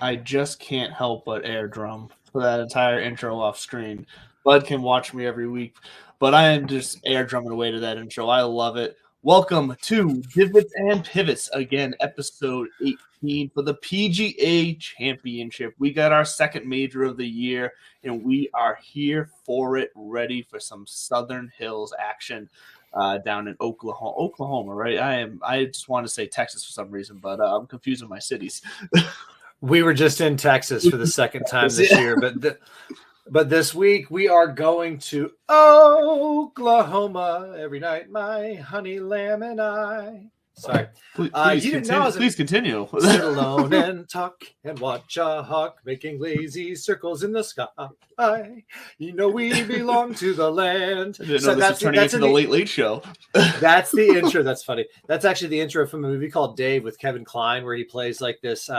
I just can't help but air drum for that entire intro off screen. Bud can watch me every week, but I am just air drumming away to that intro. I love it. Welcome to Divots and Pivots, again, episode 18 for the PGA Championship. We got our second major of the year, and we are here for it, ready for some Southern Hills action down in Oklahoma, right? I just want to say Texas for some reason, but I'm confusing my cities. We were just in Texas for the second time this year, but this week we are going to Oklahoma every night, my honey lamb and I. Sorry. Please continue. Sit alone and talk and watch a hawk making lazy circles in the sky. You know we belong to the land. I didn't know this was turning into the Late Late Show. That's the intro. That's funny. That's actually the intro from a movie called Dave with Kevin Kline, where he plays like this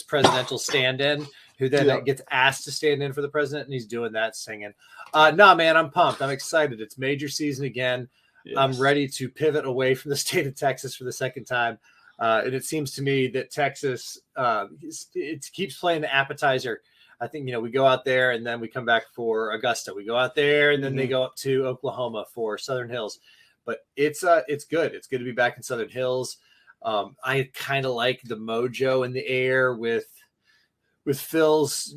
presidential stand-in who then gets asked to stand in for the president, and he's doing that singing. No, man, I'm pumped. I'm excited. It's major season again. Yes. I'm ready to pivot away from the state of Texas for the second time. And it seems to me that Texas, it keeps playing the appetizer. I think, we go out there and then we come back for Augusta. We go out there and then they go up to Oklahoma for Southern Hills. But it's good. It's good to be back in Southern Hills. I kind of like the mojo in the air with Phil's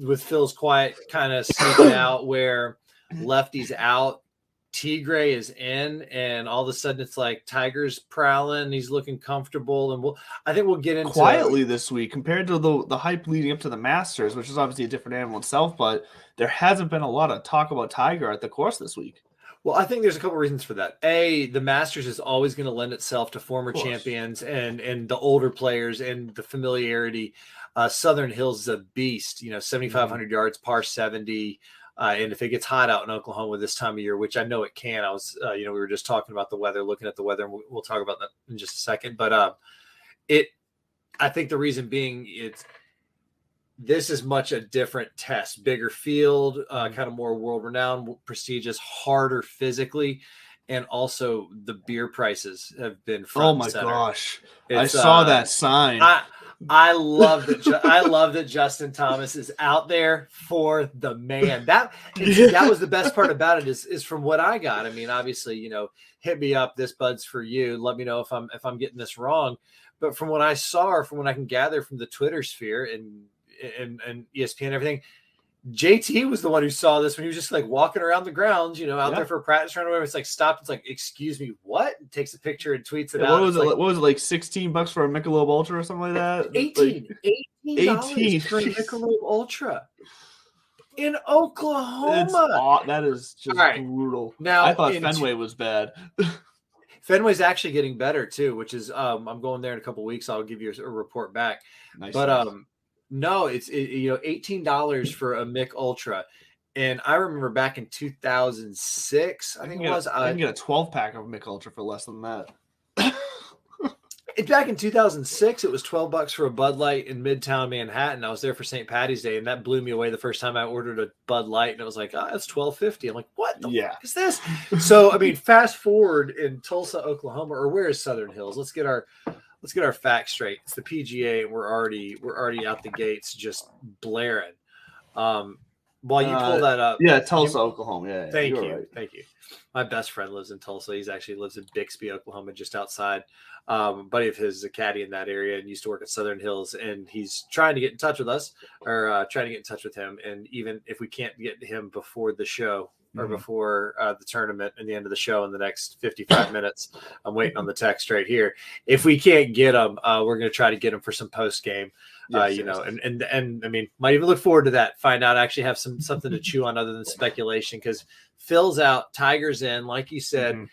quiet kind of sneaking out where Lefty's out. Tigray is in, and all of a sudden it's like Tiger's prowling. He's looking comfortable, and I think we'll get into quietly this week compared to the hype leading up to the Masters, which is obviously a different animal itself. But there hasn't been a lot of talk about Tiger at the course this week. Well, I think there's a couple reasons for that. The Masters is always going to lend itself to former champions and the older players and the familiarity. Southern Hills is a beast. 7,500 yards, par 70. And if it gets hot out in Oklahoma this time of year, which I know it can, we were just talking about the weather, looking at the weather, and we'll talk about that in just a second. But I think the reason being this is much a different test, bigger field, kind of more world-renowned, prestigious, harder physically, and also the beer prices have been front and center. Gosh, I saw that sign. I love that. I love that Justin Thomas is out there for the man. That was the best part about it. Is from what I got. I mean, obviously, hit me up. This Bud's for you. Let me know if I'm getting this wrong. But from what I saw, or from what I can gather from the Twitter sphere and ESPN and everything, JT was the one who saw this when he was just like walking around the grounds, out there for a practice run or whatever. It's like stopped. It's like, excuse me, what? And takes a picture and tweets it out. What was it like $16 for a Michelob Ultra or something like that? $18 for a Michelob Ultra in Oklahoma. That is just brutal. Now, I thought Fenway was bad. Fenway's actually getting better too, which is I'm going there in a couple of weeks. I'll give you a report back. Nice. But no, it's $18 for a Mick Ultra, and I remember back in 2006, I think it was. I can get a 12-pack of Mick Ultra for less than that. Back in 2006, it was $12 for a Bud Light in Midtown Manhattan. I was there for St. Patty's Day, and that blew me away the first time I ordered a Bud Light, and it was like, it's $12.50. I'm like, what the fuck is this? So, I mean, fast forward in Tulsa, Oklahoma, or where is Southern Hills? Let's get our facts straight. It's the PGA, and we're already out the gates just blaring. While you pull that up, Tulsa, Oklahoma. Yeah, thank you. My best friend lives in Tulsa. He actually lives in Bixby, Oklahoma, just outside. A buddy of his is a caddy in that area and used to work at Southern Hills, and he's trying to get in touch with us, or trying to get in touch with him. And even if we can't get him before the show or before the tournament and the end of the show in the next 55 minutes, I'm waiting on the text right here. If we can't get him, we're going to try to get him for some post game. And I mean, might even look forward to that. Find out, actually have something to chew on other than speculation, because Phil's out, Tiger's in, like you said,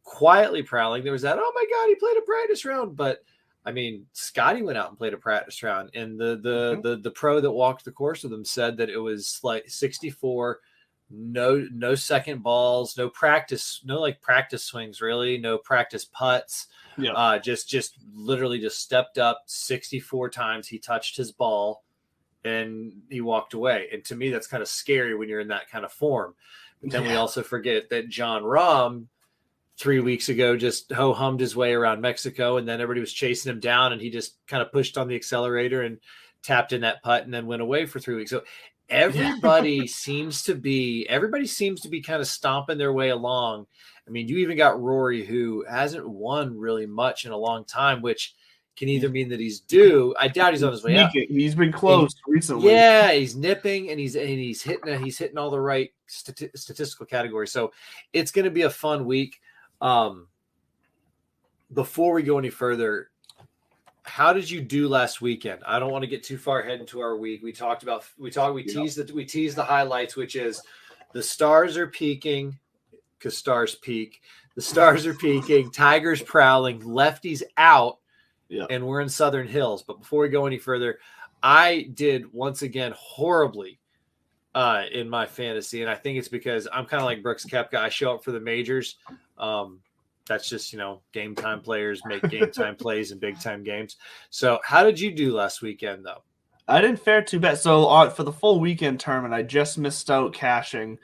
quietly prowling. There was that, oh my God, he played a practice round, but I mean, Scotty went out and played a practice round, and the pro that walked the course with him said that it was like 64, no second balls, no practice swings, really, no practice putts. Just literally just stepped up 64 times. He touched his ball and he walked away. And to me, that's kind of scary when you're in that kind of form. But then we also forget that John Rahm 3 weeks ago just ho-hummed his way around Mexico, and then everybody was chasing him down, and he just kind of pushed on the accelerator and tapped in that putt and then went away for 3 weeks. So everybody seems to be kind of stomping their way along. I mean, you even got Rory, who hasn't won really much in a long time, which can either mean that he's due. I doubt he's on his way up. He's been close recently. Yeah, he's nipping and he's hitting all the right statistical categories. So it's going to be a fun week. Before we go any further, how did you do last weekend? I don't want to get too far ahead into our week. We teased the highlights, which is the Stars are peaking because Stars peak. The Stars are peaking. Tigers prowling. Lefties out. Yeah. And we're in Southern Hills. But before we go any further, I did once again horribly in my fantasy, and I think it's because I'm kind of like Brooks Koepka. I show up for the majors. That's just, game time players make game time plays in big time games. So how did you do last weekend, though? I didn't fare too bad. So for the full weekend tournament, I just missed out cashing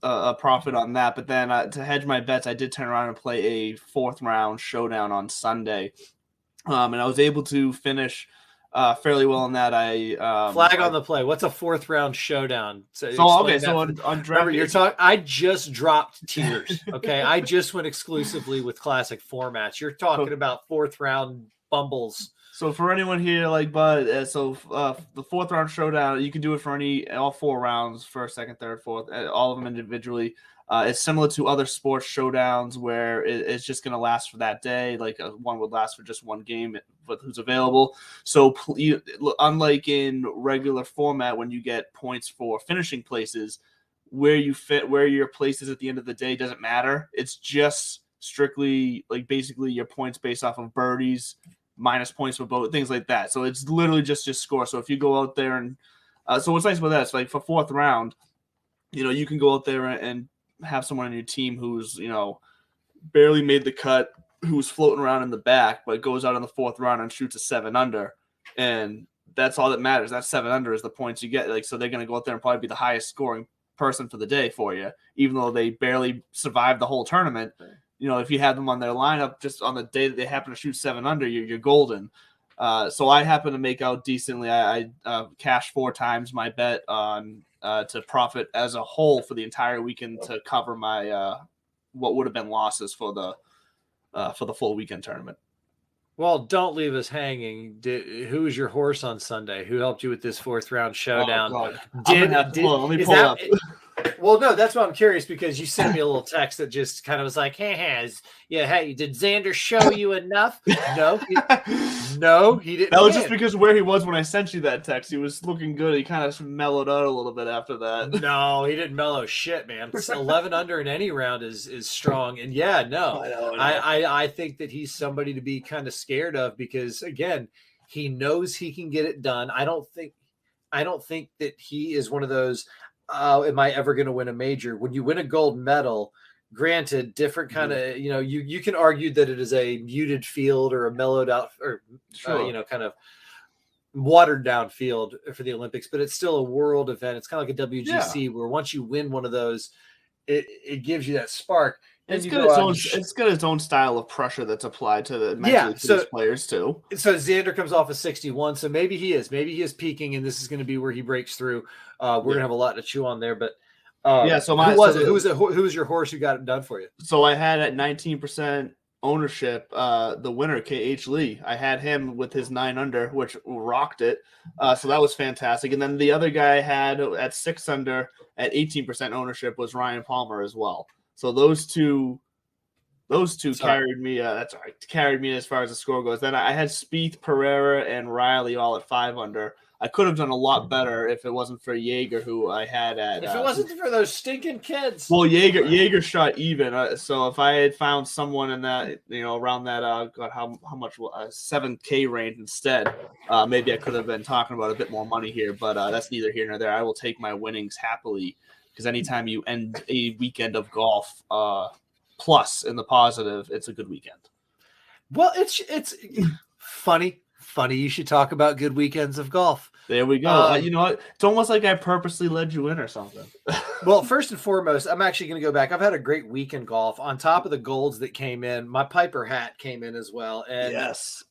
a profit on that. But then to hedge my bets, I did turn around and play a 4th round showdown on Sunday. And I was able to finish fairly well in that. Flag on the play. What's a 4th round showdown? So on remember, you're talking. I just dropped tiers. Okay, I just went exclusively with classic formats. You're talking about 4th round bumbles. So for anyone here like Bud, the 4th round showdown, you can do it for all 4 rounds, 1st, 2nd, 3rd, 4th, all of them individually. It's similar to other sports showdowns where it's just going to last for that day. Like one would last for just one game with who's available. So unlike in regular format, when you get points for finishing places, where your place is at the end of the day doesn't matter. It's just strictly basically your points based off of birdies, minus points for both, things like that. So it's literally just your score. So if you go out there and so what's nice about that is for 4th round, you can go out there and have someone on your team who's, barely made the cut, who's floating around in the back, but goes out in the 4th round and shoots a 7 under. And that's all that matters. That 7 under is the points you get. So they're going to go out there and probably be the highest scoring person for the day for you, even though they barely survived the whole tournament. If you had them on their lineup just on the day that they happen to shoot 7 under, you're golden. So I happen to make out decently. I cashed 4 times my bet on to profit as a whole for the entire weekend to cover my what would have been losses for the full weekend tournament. Well, don't leave us hanging. Who was your horse on Sunday? Who helped you with this 4th round showdown? Oh, let me pull up. Well, no, that's why I'm curious, because you sent me a little text that just kind of was like, hey, did Xander show you enough? No, he didn't. That was just because of where he was when I sent you that text. He was looking good. He kind of mellowed out a little bit after that. No, he didn't mellow shit, man. 11 under in any round is strong. And yeah, no, I think that he's somebody to be kind of scared of, because again, he knows he can get it done. I don't think that he is one of those, am I ever going to win a major? When you win a gold medal, granted, different kind of, you can argue that it is a muted field or a mellowed out or, kind of watered down field for the Olympics, but it's still a world event. It's kind of like a WGC where once you win one of those, it gives you that spark. It's got its own style of pressure that's applied to the these players too. So Xander comes off of 61, so maybe he is peaking, and this is going to be where he breaks through. We're going to have a lot to chew on there, but So who was your horse who got it done for you? So I had at 19% ownership the winner, KH Lee. I had him with his 9 under, which rocked it. So that was fantastic. And then the other guy I had at 6 under at 18% ownership was Ryan Palmer as well. So those two carried me. That's all right. Carried me as far as the score goes. Then I had Spieth, Pereira, and Riley all at 5 under. I could have done a lot better if it wasn't for Jaeger, who I had at. If it wasn't for those stinking kids. Well, Jaeger shot even. So if I had found someone in that, around that, how much 7K range instead, maybe I could have been talking about a bit more money here. But that's neither here nor there. I will take my winnings happily, because anytime you end a weekend of golf plus in the positive, it's a good weekend. Well, it's funny Funny you should talk about good weekends of golf. There we go. You know what? It's almost like I purposely led you in or something. Well, first and foremost, I'm actually going to go back. I've had a great week in golf. On top of the golds that came in, my Piper hat came in as well. And yes,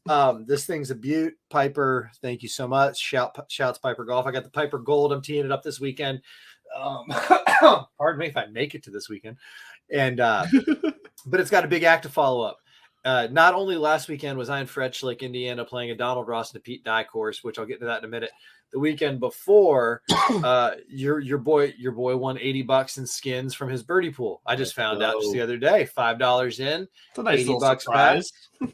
this thing's a beaut. Piper, thank you so much. Shouts Piper Golf. I got the Piper Gold. I'm teeing it up this weekend. Pardon me if I make it to this weekend. And but it's got a big act to follow up. Not only last weekend was I in Fretchlick, Indiana, playing a Donald Ross and a Pete Dye course, which I'll get to that in a minute. The weekend before, your boy won $80 in skins from his birdie pool. I just found out just the other day, $5 in, it's a nice $80 back.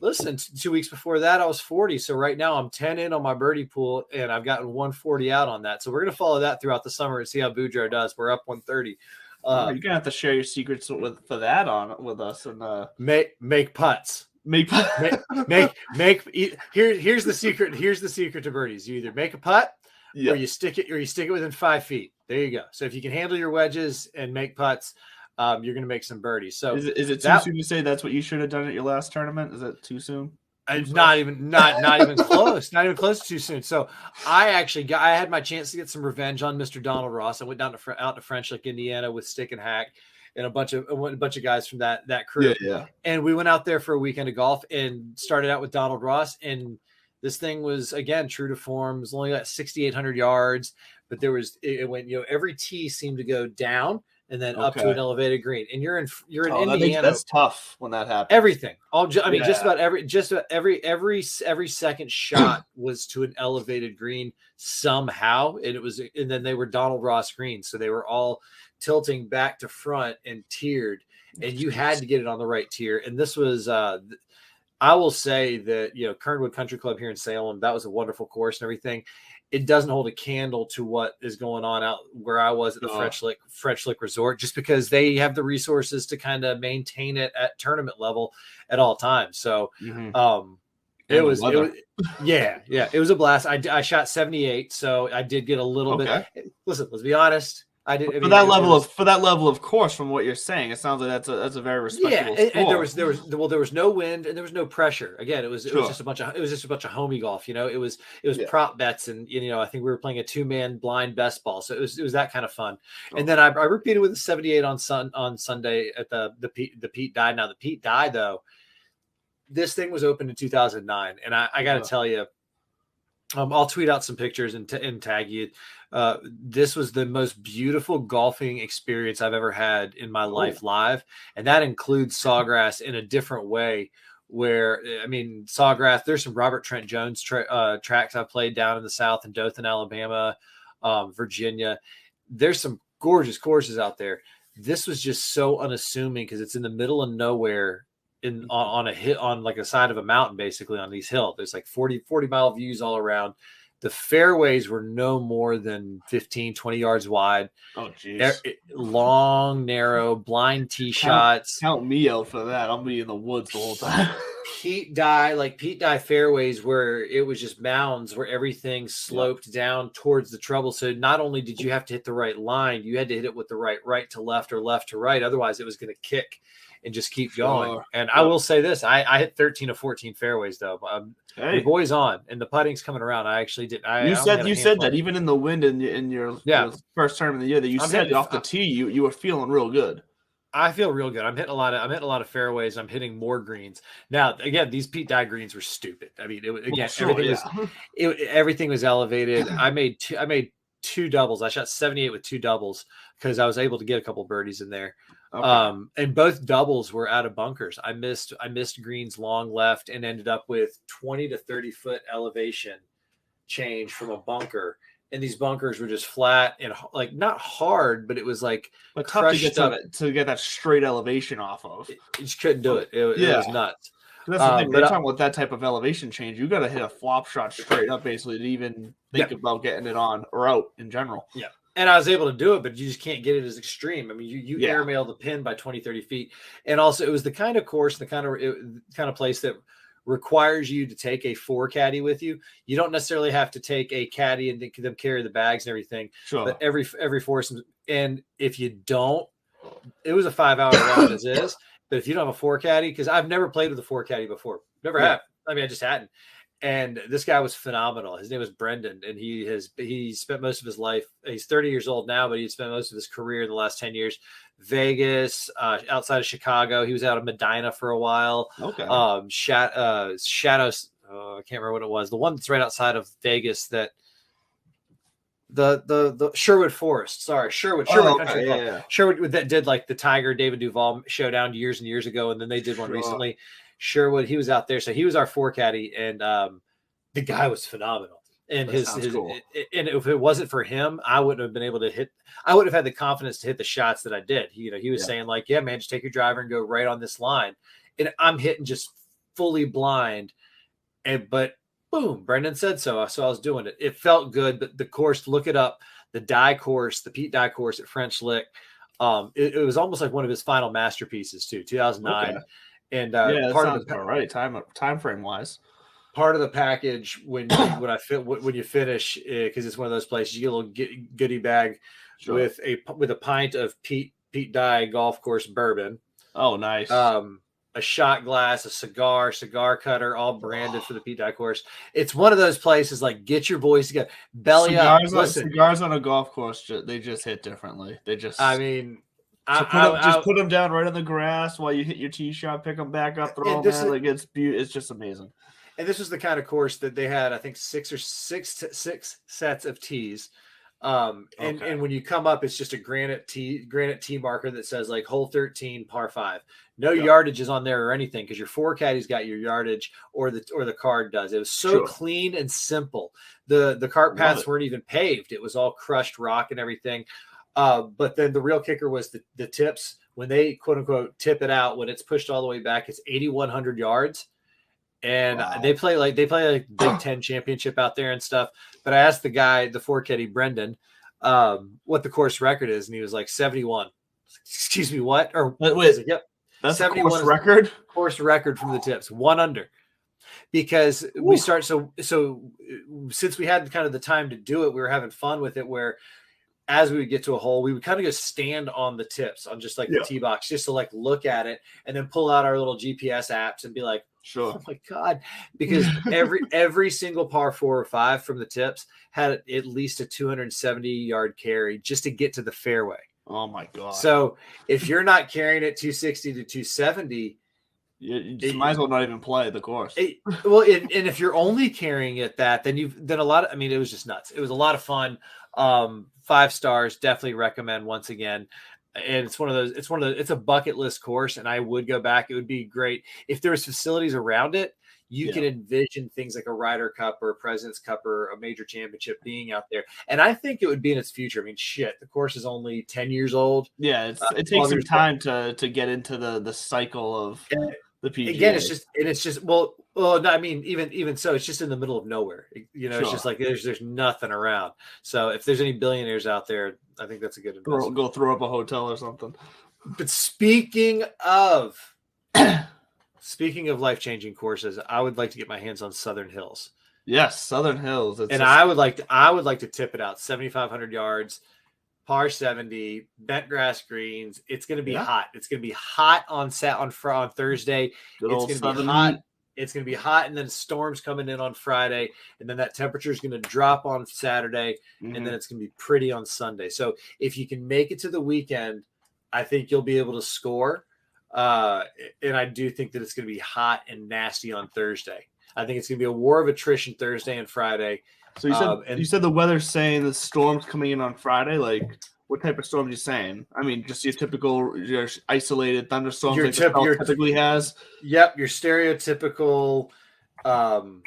Listen, 2 weeks before that, I was 40. So right now I'm 10 in on my birdie pool, and I've gotten 140 out on that. So we're gonna follow that throughout the summer and see how Boudreaux does. We're up 130. You're gonna have to share your secrets for that on with us and make putts. Here's the secret. Here's the secret to birdies. You either make a putt or you stick it within 5 feet. There you go. So if you can handle your wedges and make putts, you're going to make some birdies. So is it too soon to say that's what you should have done at your last tournament? Is that too soon? Not even close. Not even close to too soon. So I had my chance to get some revenge on Mr. Donald Ross. I went out to Frenchlick, Indiana with Stick and Hack and a bunch of guys from that crew. Yeah. And we went out there for a weekend of golf and started out with Donald Ross. And this thing was, again, true to form. It was only got 6,800 yards, but it went, every tee seemed to go down and then up to an elevated green. And you're in Indiana. That's tough when that happens. Everything. Just about every second shot was to an elevated green somehow. And then they were Donald Ross greens. So they were all tilting back to front and tiered, and you had to get it on the right tier. And this was, I will say that, Kernwood Country Club here in Salem, that was a wonderful course and everything. It doesn't hold a candle to what is going on out where I was at the Fretchlick Resort, just because they have the resources to kind of maintain it at tournament level at all times. So, it was a blast. I shot 78, so I did get a little bit. Listen, let's be honest. For that level of course, from what you're saying, it sounds like that's a very respectable score. And there was no wind and there was no pressure. Again, it was just a bunch of homie golf. It was prop bets, and I think we were playing a 2-man blind best ball, so it was that kind of fun. And then I repeated with a 78 on Sunday at the Pete Dye. Now the Pete Dye, though, this thing was opened in 2009, and I got to tell you. I'll tweet out some pictures and tag you. This was the most beautiful golfing experience I've ever had in my life live. And that includes Sawgrass in a different way where, Sawgrass, there's some Robert Trent Jones tracks I've played down in the South in Dothan, Alabama, Virginia. There's some gorgeous courses out there. This was just so unassuming because it's in the middle of nowhere. On a hit on like a side of a mountain, basically on these hills. There's like 40-mile views all around. The fairways were no more than 15, 20 yards wide. Oh, geez. Long, narrow, blind tee shots. Count me out for that. I'll be in the woods the whole time. Pete Dye fairways where it was just mounds where everything sloped down towards the trouble. So not only did you have to hit the right line, you had to hit it with the right to left or left to right. Otherwise, it was going to kick and just keep going. And I will say this, I hit 13 of 14 fairways though. The boy's on and the putting's coming around. I actually did. You said that even in the wind in your first tournament of the year that you said off the tee, you were feeling real good. I feel real good. I'm hitting a lot of fairways. I'm hitting more greens. Now, again, these Pete Dye greens were stupid. Everything was elevated. I made two doubles. I shot 78 with 2 doubles because I was able to get a couple birdies in there. Okay. And both doubles were out of bunkers. I missed greens long left and ended up with 20 to 30 foot elevation change from a bunker. And these bunkers were just flat and like not hard, but it was like tough to get that straight elevation off of. You just couldn't do it. It was nuts. That's the thing. When you're talking about that type of elevation change, you got to hit a flop shot straight up basically to even think about getting it on or out in general. Yeah. And I was able to do it, but you just can't get it as extreme. I mean, you airmail the pin by 20, 30 feet. And also it was the kind of course, the kind of place that requires you to take a 4 caddy with you. You don't necessarily have to take a caddy and them carry the bags and everything. Sure. But every foursome, and if you don't, it was a 5-hour round as is. But if you don't have a 4 caddy, because I've never played with a 4 caddy before, never have. I mean, I just hadn't. And this guy was phenomenal. His name was Brendan, and he spent most of his life. He's 30 years old now, but he spent most of his career in the last 10 years, Vegas, outside of Chicago. He was out of Medina for a while. Okay. Shadows. I can't remember what it was. The one that's right outside of Vegas. That the Sherwood Forest. Sorry, Sherwood Country Club. Yeah. Sherwood that did like the Tiger David Duval showdown years and years ago, and then they did one recently. Sherwood, he was out there, so he was our four caddy, and the guy was phenomenal. And cool. And if it wasn't for him, I wouldn't have been able to hit. I would have had the confidence to hit the shots that I did. He was saying like, "Yeah, man, just take your driver and go right on this line," and I'm hitting just fully blind, but boom, Brendan said so, so I was doing it. It felt good, but the course, look it up, the Pete Dye course at French Lick. It was almost like one of his final masterpieces too, 2009. Okay. And part of the right time frame wise, part of the package when you finish, because it's one of those places, you get a little goodie bag with a pint of Pete Dye golf course bourbon. Oh, nice. A shot glass, a cigar cutter, all branded for the Pete Dye course. It's one of those places like, get your boys together, belly up. Listen, cigars on a golf course, they just hit differently. They just, I mean. Put them down right on the grass while you hit your tee shot, pick them back up, throw them in. Like it's just amazing. And this was the kind of course that they had, I think, six sets of tees. And when you come up, it's just a granite tee marker that says like hole 13, par 5. No yardage is on there or anything, because your four caddy's got your yardage or the card does. It was so clean and simple. The cart paths weren't even paved. It was all crushed rock and everything. But then the real kicker was the tips. When they quote unquote tip it out, when it's pushed all the way back, it's 8,100 yards. And they play like Big Ten championship out there and stuff. But I asked the guy, the four caddy Brendan, what the course record is, and he was like 71. Excuse me, what? Or wait, yep, that's 71 course record. Course record from the tips, 1 under. Because we start so since we had kind of the time to do it, we were having fun with it. Where as we would get to a hole, we would kind of just stand on the tips, on just like the tee box, just to like look at it, and then pull out our little GPS apps and be like, oh my God. Because every single par 4 or 5 from the tips had at least a 270-yard carry just to get to the fairway. Oh my God. So if you're not carrying it 260 to 270, you might as well not even play the course. And if you're only carrying it then a lot of, it was just nuts. It was a lot of fun. 5 stars, definitely recommend once again. And it's a bucket list course, and I would go back. It would be great if there was facilities around it. You can envision things like a Ryder Cup or a President's Cup or a major championship being out there. And I think it would be in its future. I mean, shit, the course is only 10 years old. Yeah, it takes some time to get into the cycle of the PGA. Again, even so, it's just in the middle of nowhere. It's just like there's nothing around. So if there's any billionaires out there, I think that's a good investment. Go throw up a hotel or something. But speaking of life-changing courses, I would like to get my hands on Southern Hills. Yes, Southern Hills. I would like to tip it out 7,500 yards, par 70, bent grass greens. It's going to be hot. It's going to be hot on Thursday. Good it's going to be hot. It's going to be hot, and then storms coming in on Friday, and then that temperature is going to drop on Saturday, and then it's going to be pretty on Sunday. So if you can make it to the weekend, I think you'll be able to score. And I do think that it's going to be hot and nasty on Thursday. I think it's going to be a war of attrition Thursday and Friday. So you said the weather's saying the storm's coming in on Friday. Like, what type of storms are you saying? I mean, just your typical, your isolated thunderstorms like the typically has. Yep, your stereotypical, kind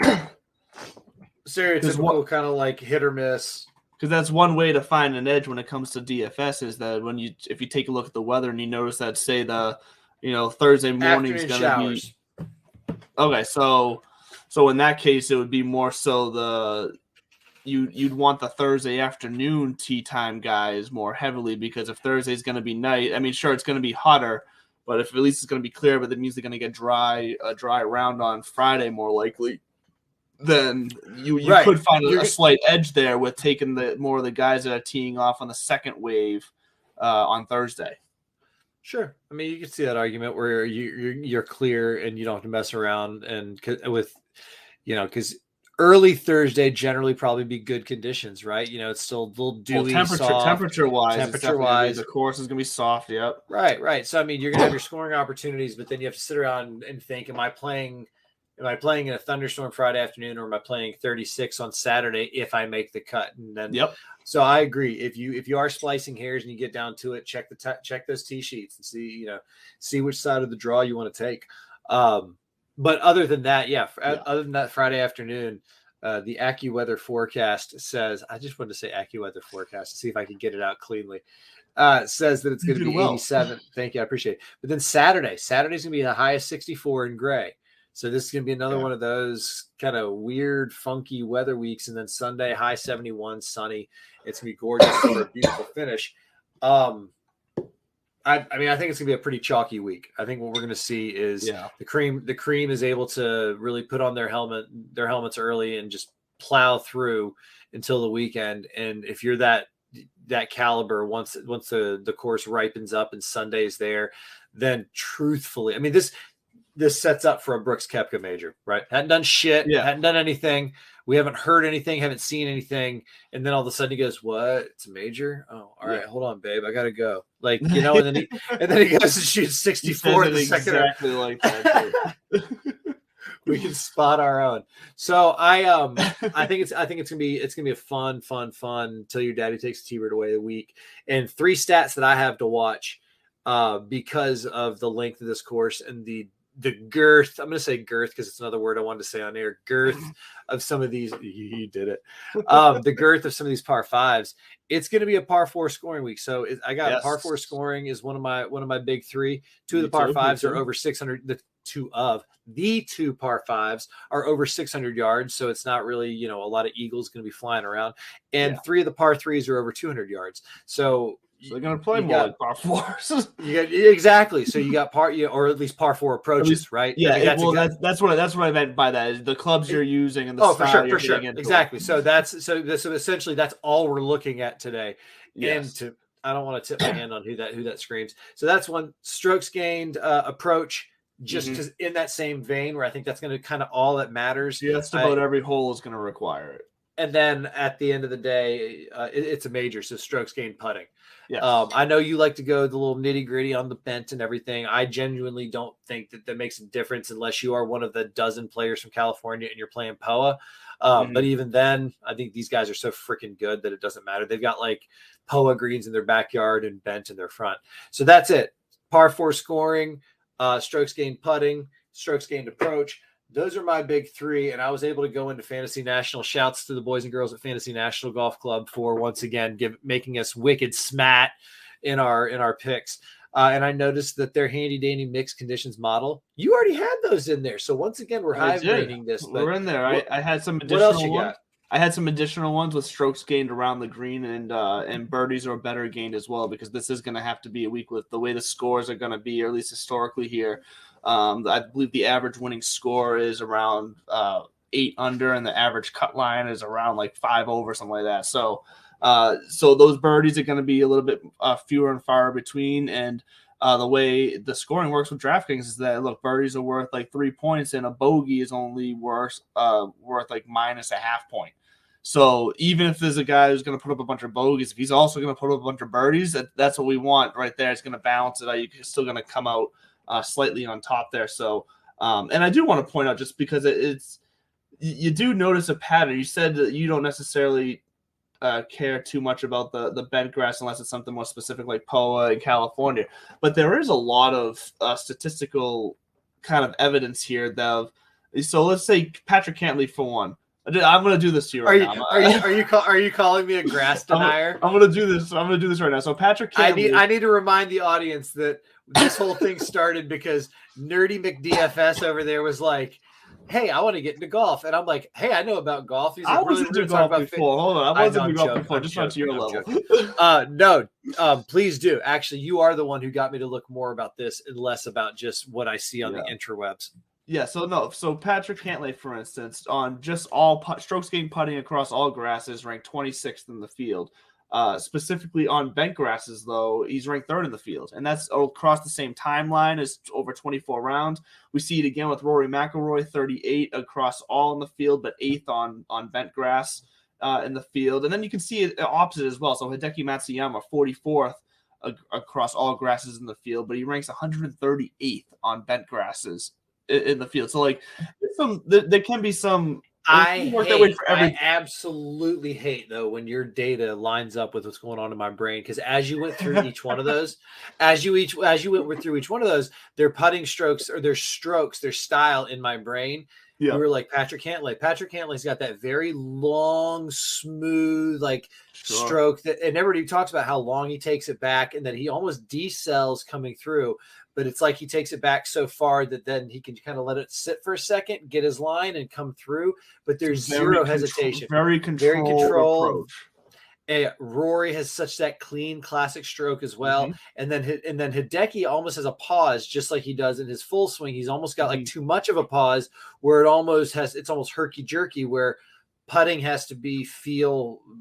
of like hit or miss. Because that's one way to find an edge when it comes to DFS is that if you take a look at the weather and you notice that, say Thursday morning is going to be okay. So in that case, it would be more so you'd want the Thursday afternoon tee time guys more heavily, because if Thursday's going to be night, I mean, sure, it's going to be hotter, but if at least it's going to be clear, but that means they're going to get a dry round on Friday more likely, then you could find a slight edge there with taking more of the guys that are teeing off on the second wave on Thursday. Sure. I mean, you can see that argument where you're clear and you don't have to mess around, and with because early Thursday generally probably be good conditions, right? It's still a little dewy, temperature wise, the course is gonna be soft. Yep. Right. So I mean, you're gonna have your scoring opportunities, but then you have to sit around and think, am I playing in a thunderstorm Friday afternoon, or am I playing 36 on Saturday if I make the cut? And then, So I agree. If you are splicing hairs and you get down to it, check those tee sheets and see which side of the draw you want to take. But other than that, other than that Friday afternoon, the AccuWeather forecast says, I just wanted to say AccuWeather forecast to see if I can get it out cleanly. Says that it's going to be 87. Thank you. I appreciate it. But then Saturday's going to be the highest 64 in gray. So this is going to be another one of those kind of weird, funky weather weeks. And then Sunday, high 71, sunny. It's going to be gorgeous for a beautiful finish. I mean, I think it's going to be a pretty chalky week. I think what we're going to see is the cream is able to really put on their helmets early and just plow through until the weekend. And if you're that caliber, once the course ripens up and Sunday's there, then truthfully, I mean, this sets up for a Brooks Koepka major, right? Hadn't done shit, hadn't done anything. We haven't heard anything, haven't seen anything. And then all of a sudden he goes, what? It's a major? Oh, all right. Hold on, babe. I got to go. And then he goes and shoots 64 in the second. Exactly like that. We can spot our own. So I think it's gonna be a fun till your daddy takes T-Bird away the week. And 3 stats that I have to watch because of the length of this course and the girth. I'm going to say girth because it's another word I wanted to say on air. Girth of some of these. You did it. The girth of some of these par 5s. It's going to be a par 4 scoring week. So I got par 4 scoring is one of my big 3. 2 of the par 5s are over 600. The 2 par 5s are over 600 yards. So it's not really, a lot of eagles going to be flying around. And 3 of the par 3s are over 200 yards. So they're going to play more like par 4s. Exactly. So you got or at least par 4 approaches, right? Yeah. I mean, that's what I meant by that is the clubs you're using and the style for sure. Exactly. So so essentially that's all we're looking at today. Yes. And I don't want to tip my hand on who that screams. So that's one. Strokes gained approach. Just because in that same vein, where I think that's going to kind of all that matters. Just about every hole is going to require it. And then at the end of the day, it's a major. So strokes gained putting. Yes. I know you like to go the little nitty gritty on the bent and everything. I genuinely don't think that makes a difference unless you are one of the dozen players from California and you're playing POA. But even then, I think these guys are so freaking good that it doesn't matter. They've got like POA greens in their backyard and bent in their front. So that's it. Par 4 scoring, strokes gained putting, strokes gained approach. Those are my big 3, and I was able to go into Fantasy National. Shouts to the boys and girls at Fantasy National Golf Club for once again making us wicked smat in our picks. And I noticed that their handy dandy mixed conditions model, you already had those in there. So once again, we're high grading this. We're in there. I had some additional. What else you got? I had some additional ones with strokes gained around the green and birdies or better gained as well, because this is going to have to be a week with the way the scores are going to be, or at least historically here. I believe the average winning score is around 8 under, and the average cut line is around like 5 over, something like that. So those birdies are going to be a little bit fewer and far between. And the way the scoring works with DraftKings is that, look, birdies are worth like 3 points, and a bogey is only worth like minus a half point. So even if there's a guy who's going to put up a bunch of bogeys, if he's also going to put up a bunch of birdies, that's what we want right there. It's going to balance it out. You're still going to come out slightly on top there. So, and I do want to point out, just because you do notice a pattern. You said that you don't necessarily care too much about the bent grass unless it's something more specific like POA in California. But there is a lot of statistical kind of evidence here so let's say Patrick Cantley for one. I'm going to do this to you right now. Are you calling me a grass denier? I'm going to do this. I'm going to do this right now. So Patrick Cantley. I need to remind the audience that this whole thing started because Nerdy McDFS over there was like, hey, I want to get into golf. And I'm like, hey, I know about golf. He's like, I wasn't into golf before. Hold on. I wasn't into golf before, just not to your level. No, please do. Actually, you are the one who got me to look more about this and less about just what I see on the interwebs. Yeah, so Patrick Cantley, for instance, on just all strokes gained putting across all grasses, ranked 26th in the field. Specifically on bent grasses, though, he's ranked third in the field, and that's across the same timeline as over 24 rounds. We see it again with Rory McIlroy, 38 across all in the field, but 8th on bent grass in the field. And then you can see it opposite as well. So Hideki Matsuyama, 44th across all grasses in the field, but he ranks 138th on bent grasses in the field. So like, there can be some. I absolutely hate though when your data lines up with what's going on in my brain, because as you went through each one of those, as you went through each one of those, their putting strokes or their strokes, their style in my brain. Yeah. You were like Patrick Cantlay. Patrick Cantlay's got that very long, smooth, stroke that, and everybody talks about how long he takes it back and that he almost decells coming through. But it's like he takes it back so far that then he can kind of let it sit for a second, get his line, and come through. But there's zero hesitation. Very controlled approach. Rory has such that clean, classic stroke as well. And then Hideki almost has a pause, just like he does in his full swing. He's almost got like too much of a pause, where it's almost herky jerky, where putting has to be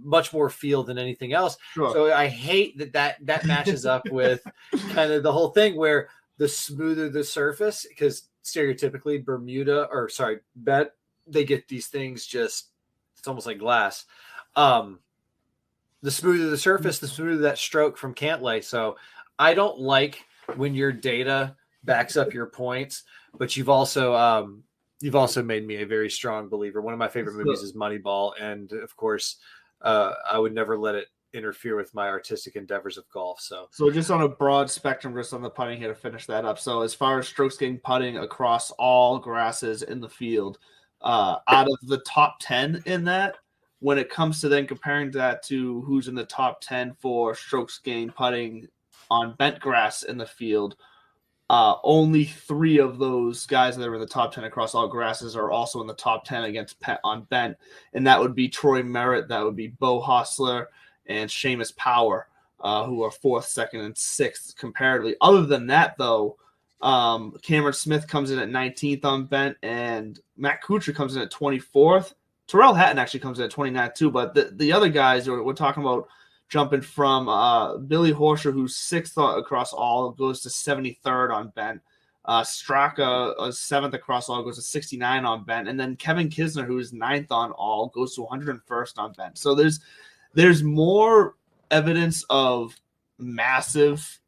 much more feel than anything else. Sure. So I hate that matches up with kind of the whole thing where the smoother the surface, because stereotypically bent, they get these things it's almost like glass. The smoother the surface, the smoother that stroke from Cantlay. So I don't like when your data backs up your points, but you've also made me a very strong believer. One of my favorite movies is Moneyball, and of course, I would never let it interfere with my artistic endeavors of golf. So just on a broad spectrum, just on the putting here to finish that up. So as far as strokes gained putting across all grasses in the field, out of the top 10 in that, when it comes to then comparing that to who's in the top 10 for strokes gained putting on bent grass in the field, only 3 of those guys that are in the top 10 across all grasses are also in the top 10 on bent, and that would be Troy Merritt, that would be Bo Hostler, and Seamus Power, who are 4th, 2nd, and 6th comparatively. Other than that, though, Cameron Smith comes in at 19th on bent, and Matt Kuchar comes in at 24th. Terrell Hatton actually comes in at 29th too, but the other guys, we're talking about jumping from Billy Horschel, who's 6th across all, goes to 73rd on bent. Straka, 7th across all, goes to 69 on bent. And then Kevin Kisner, who is 9th on all, goes to 101st on bent. So there's more evidence of massive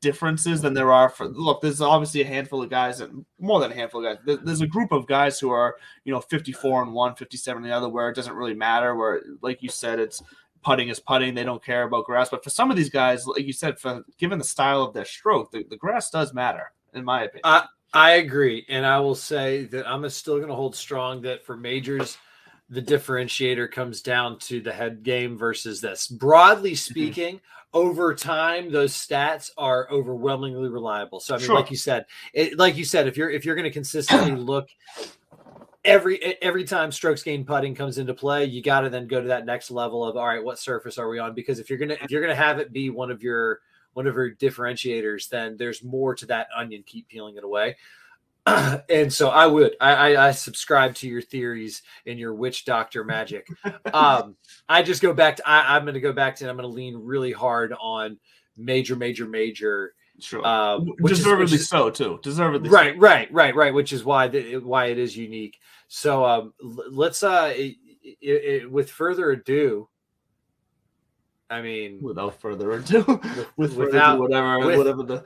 differences than there are there's obviously a handful of guys, and more than a handful of guys. There's a group of guys who are, 54 and 1, 57 and the other, where it doesn't really matter, where, like you said, it's putting is putting. They don't care about grass. But for some of these guys, like you said, given the style of their stroke, the grass does matter, in my opinion. I agree. And I will say that I'm still going to hold strong that for majors, the differentiator comes down to the head game versus this. Broadly speaking, over time, those stats are overwhelmingly reliable. So I mean, like you said, if you're going to consistently look every time strokes gained putting comes into play, you got to then go to that next level of, all right, what surface are we on? Because if you're gonna have it be one of your differentiators, then there's more to that onion. Keep peeling it away. And so I subscribe to your theories and your witch doctor magic. I just go back to, I'm going to go back to, and I'm going to lean really hard on major. Sure. Deservedly so too. Deservedly. Right. Which is why it is unique. So let's with further ado, I mean, without further ado, whatever the.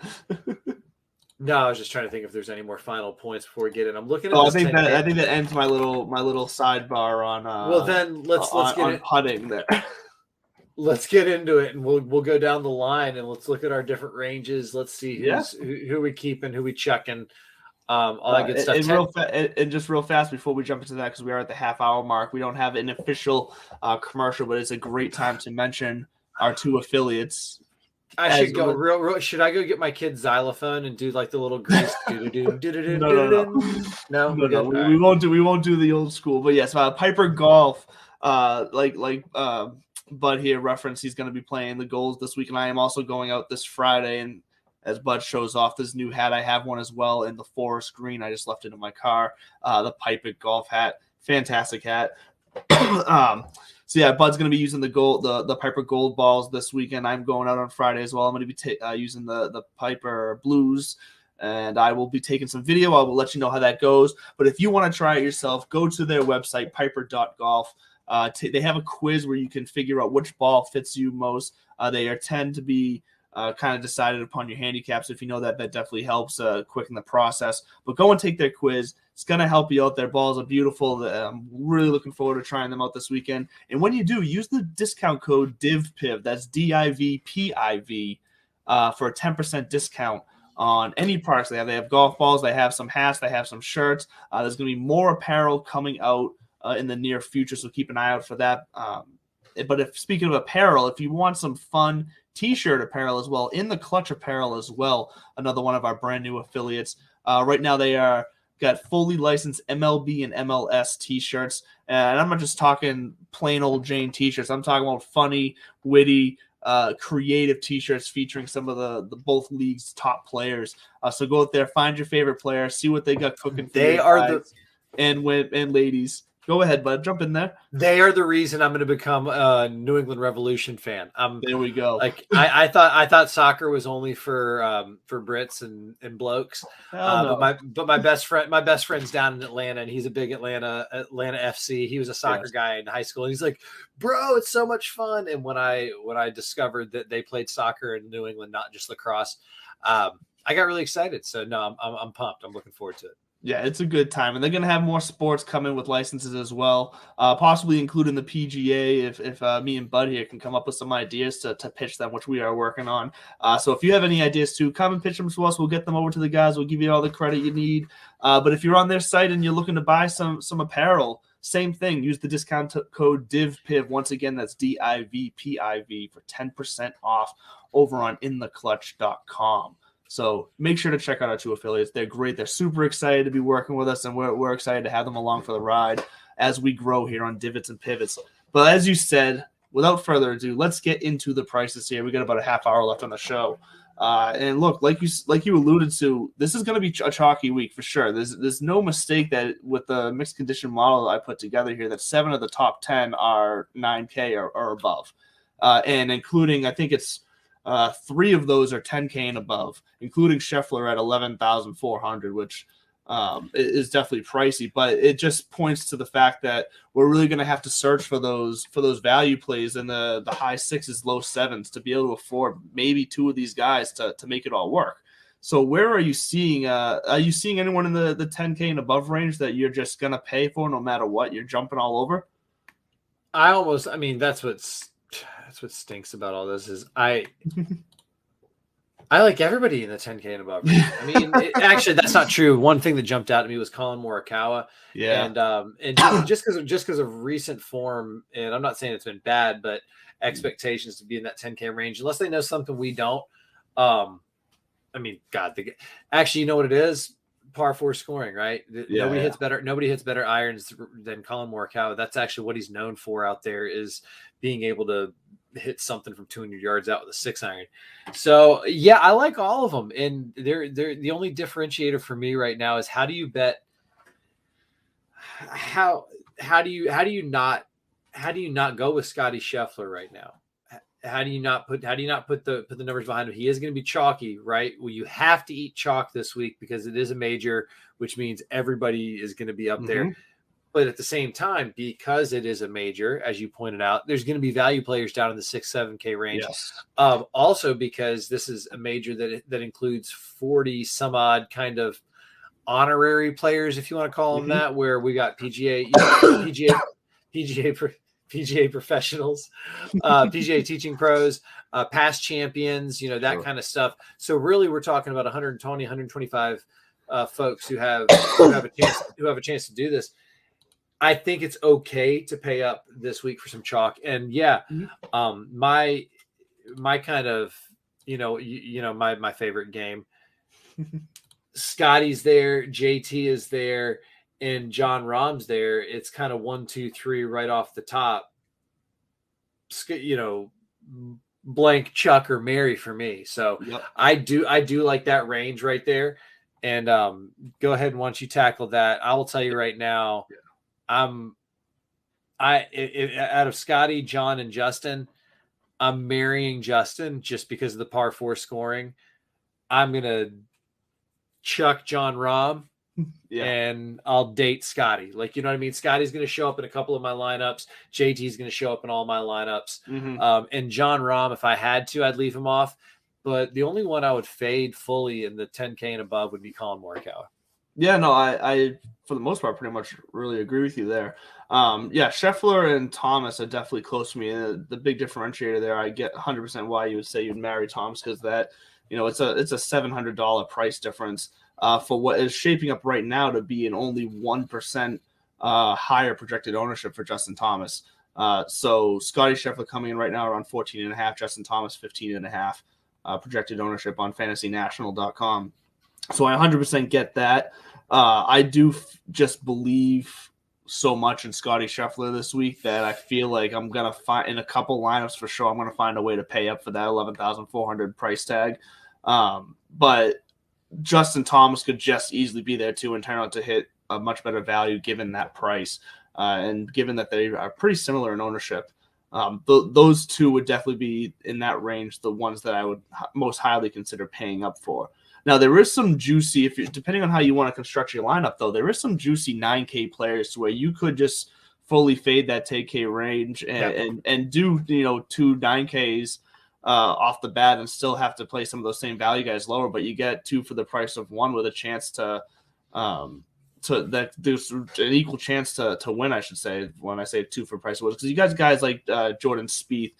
No, I was just trying to think if there's any more final points before we get in. I'm looking at. I think that ends my little sidebar on. Well, then let's get putting there. Let's get into it, and we'll go down the line, and let's look at our different ranges. Let's see who we keep and who we chucking. All that good stuff. And just real fast before we jump into that, because we are at the half-hour mark. We don't have an official commercial, but it's a great time to mention our 2 affiliates. I should go real. Should I go get my kid's xylophone and do like the little grease? No. We won't do the old school. But yes, Piper Golf, like Bud here referenced, he's going to be playing the Golds this week, and I am also going out this Friday. And as Bud shows off this new hat, I have one as well in the forest green. I just left it in my car. The Piper Golf hat, fantastic hat. So yeah, Bud's going to be using the Piper Gold balls this weekend. I'm going out on Friday as well. I'm going to be using the Piper Blues, and I will be taking some video. I will let you know how that goes. But if you want to try it yourself, go to their website, piper.golf. They have a quiz where you can figure out which ball fits you most. They tend to be kind of decided upon your handicaps. If you know that definitely helps quicken the process. But go and take their quiz. It's going to help you out. Their balls are beautiful. I'm really looking forward to trying them out this weekend. And when you do, use the discount code DIVPIV. That's DIVPIV for a 10% discount on any products they have. They have golf balls. They have some hats. They have some shirts. There's going to be more apparel coming out in the near future, so keep an eye out for that. But speaking of apparel, if you want some fun T-shirt apparel as well, in the Clutch apparel as well, another one of our brand new affiliates. Right now they are got fully licensed MLB and MLS T-shirts, and I'm not just talking plain old Jane T-shirts. I'm talking about funny, witty, creative T-shirts featuring some of the both leagues' top players. So go out there, find your favorite player, see what they got cooking for They you are guys and ladies. Go ahead, bud. Jump in there. They are the reason I'm going to become a New England Revolution fan. There we go. Like I thought soccer was only for Brits and blokes. No. But my best friend's down in Atlanta, and he's a big Atlanta FC. He was a soccer guy in high school, and he's like, "Bro, it's so much fun." And when I discovered that they played soccer in New England, not just lacrosse, I got really excited. So no, I'm pumped. I'm looking forward to it. Yeah, it's a good time. And they're going to have more sports coming with licenses as well, possibly including the PGA if me and Bud here can come up with some ideas to pitch them, which we are working on. So if you have any ideas too, come and pitch them to us. We'll get them over to the guys. We'll give you all the credit you need. But if you're on their site and you're looking to buy some apparel, same thing. Use the discount code DIVPIV. Once again, that's DIVPIV for 10% off over on intheclutch.com. So make sure to check out our two affiliates. They're great. They're super excited to be working with us, and we're excited to have them along for the ride as we grow here on Divots and Pivots. But as you said, without further ado, let's get into the prices here. We got about a half hour left on the show. And look, like you alluded to, this is going to be a chalky week for sure. There's no mistake that with the mixed condition model that I put together here, that 7 of the top 10 are 9K or above, and including, I think it's 3 of those are 10K and above, including Scheffler at 11,400, which is definitely pricey. But it just points to the fact that we're really going to have to search for those value plays in the high 6s, low 7s to be able to afford maybe 2 of these guys to make it all work. So where are you seeing? Are you seeing anyone in the 10K and above range that you're just going to pay for no matter what? You're jumping all over. That's what stinks about all this is I like everybody in the 10K and above. I mean, actually, that's not true. One thing that jumped out at me was Colin Morikawa. Yeah, and just because of recent form, and I'm not saying it's been bad, but expectations to be in that 10K range, unless they know something we don't. I mean, God, actually, you know what it is? Par 4 scoring, right? Nobody hits better irons than Colin Morikawa. That's actually what he's known for out there, is being able to hit something from 200 yards out with a 6-iron. So yeah, I like all of them, and they're the only differentiator for me right now is how do you bet? How do you not go with Scotty Scheffler right now? How do you not put the numbers behind him? He is going to be chalky, right? Well, you have to eat chalk this week because it is a major, which means everybody is going to be up there. But at the same time, because it is a major, as you pointed out, there's going to be value players down in the 6-7K range. Yes. Also, because this is a major that includes 40 some odd kind of honorary players, if you want to call them that, where we got PGA professionals, PGA teaching pros, past champions, that kind of stuff. So really, we're talking about 120, 125 folks who have a chance to do this. I think it's okay to pay up this week for some chalk. And yeah, my kind of, my favorite game, Scotty's there, JT is there, and John Rahm's there. It's kind of 1, 2, 3 right off the top, blank, Chuck, or Mary for me. So I do like that range right there. And go ahead, and once you tackle that, I will tell you right now, I'm Out of Scotty, John, and Justin, I'm marrying Justin just because of the par 4 scoring. I'm gonna chuck John Rahm. Yeah. And I'll date Scotty. Like, you know what I mean? Scotty's going to show up in a couple of my lineups. JT's going to show up in all my lineups. And John Rahm, if I had to, I'd leave him off. But the only one I would fade fully in the 10K and above would be Colin Morikawa. Yeah, no, I for the most part pretty much really agree with you there. Yeah, Scheffler and Thomas are definitely close to me. And the big differentiator there, I get 100% why you would say you'd marry Thomas, because that, it's a $700 price difference for what is shaping up right now to be an only 1% higher projected ownership for Justin Thomas. So Scotty Scheffler coming in right now around 14.5, Justin Thomas 15.5 projected ownership on FantasyNational.com. So I 100% get that. I do just believe so much in Scotty Scheffler this week that I feel like I'm going to find in a couple lineups for sure, I'm going to find a way to pay up for that 11,400 price tag. But Justin Thomas could just easily be there too and turn out to hit a much better value given that price. And given that they are pretty similar in ownership. Those two would definitely be in that range, the ones that I would most highly consider paying up for. Now, there is some juicy, depending on how you want to construct your lineup, though, there is some juicy 9K players to where you could just fully fade that 10K range and do, 2 9Ks off the bat and still have to play some of those same value guys lower, but you get 2 for the price of 1 with a chance to that there's an equal chance to win, I should say, when I say 2 for price of 1, because you guys like Jordan Spieth,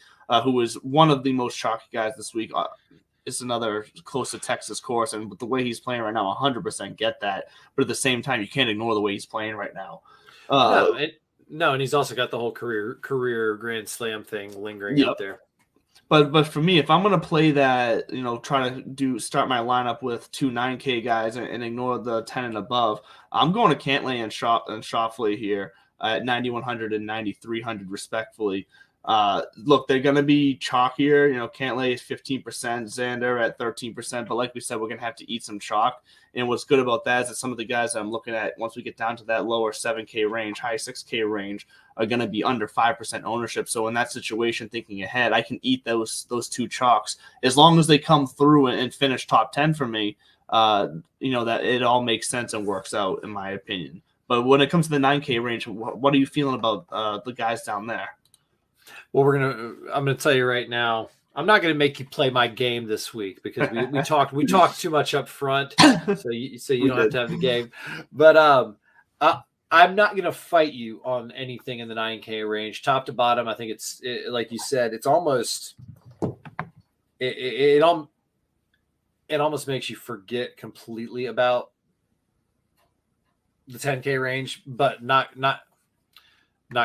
who was one of the most chalky guys this week. It's another close to Texas course, and with the way he's playing right now, 100% get that. But at the same time, you can't ignore the way he's playing right now. No, and he's also got the whole career Grand Slam thing lingering out there. But for me, if I'm going to play that, try to start my lineup with 2 9K guys and ignore the 10 and above, I'm going to Cantlay and Schauffele here at 9,100 and 9,300 respectfully. Look, they're going to be chalkier. Cantlay is 15%, Xander at 13%. But like we said, we're going to have to eat some chalk. And what's good about that is that some of the guys that I'm looking at, once we get down to that lower 7K range, high 6K range, are going to be under 5% ownership. So in that situation, thinking ahead, I can eat those 2 chalks as long as they come through and finish top 10 for me. That it all makes sense and works out, in my opinion. But when it comes to the 9K range, what are you feeling about the guys down there? Well, I'm gonna tell you right now, I'm not gonna make you play my game this week because we talked too much up front, so you don't have to have the game. But I'm not gonna fight you on anything in the 9K range, top to bottom. I think like you said, it's almost it almost makes you forget completely about the 10K range, but not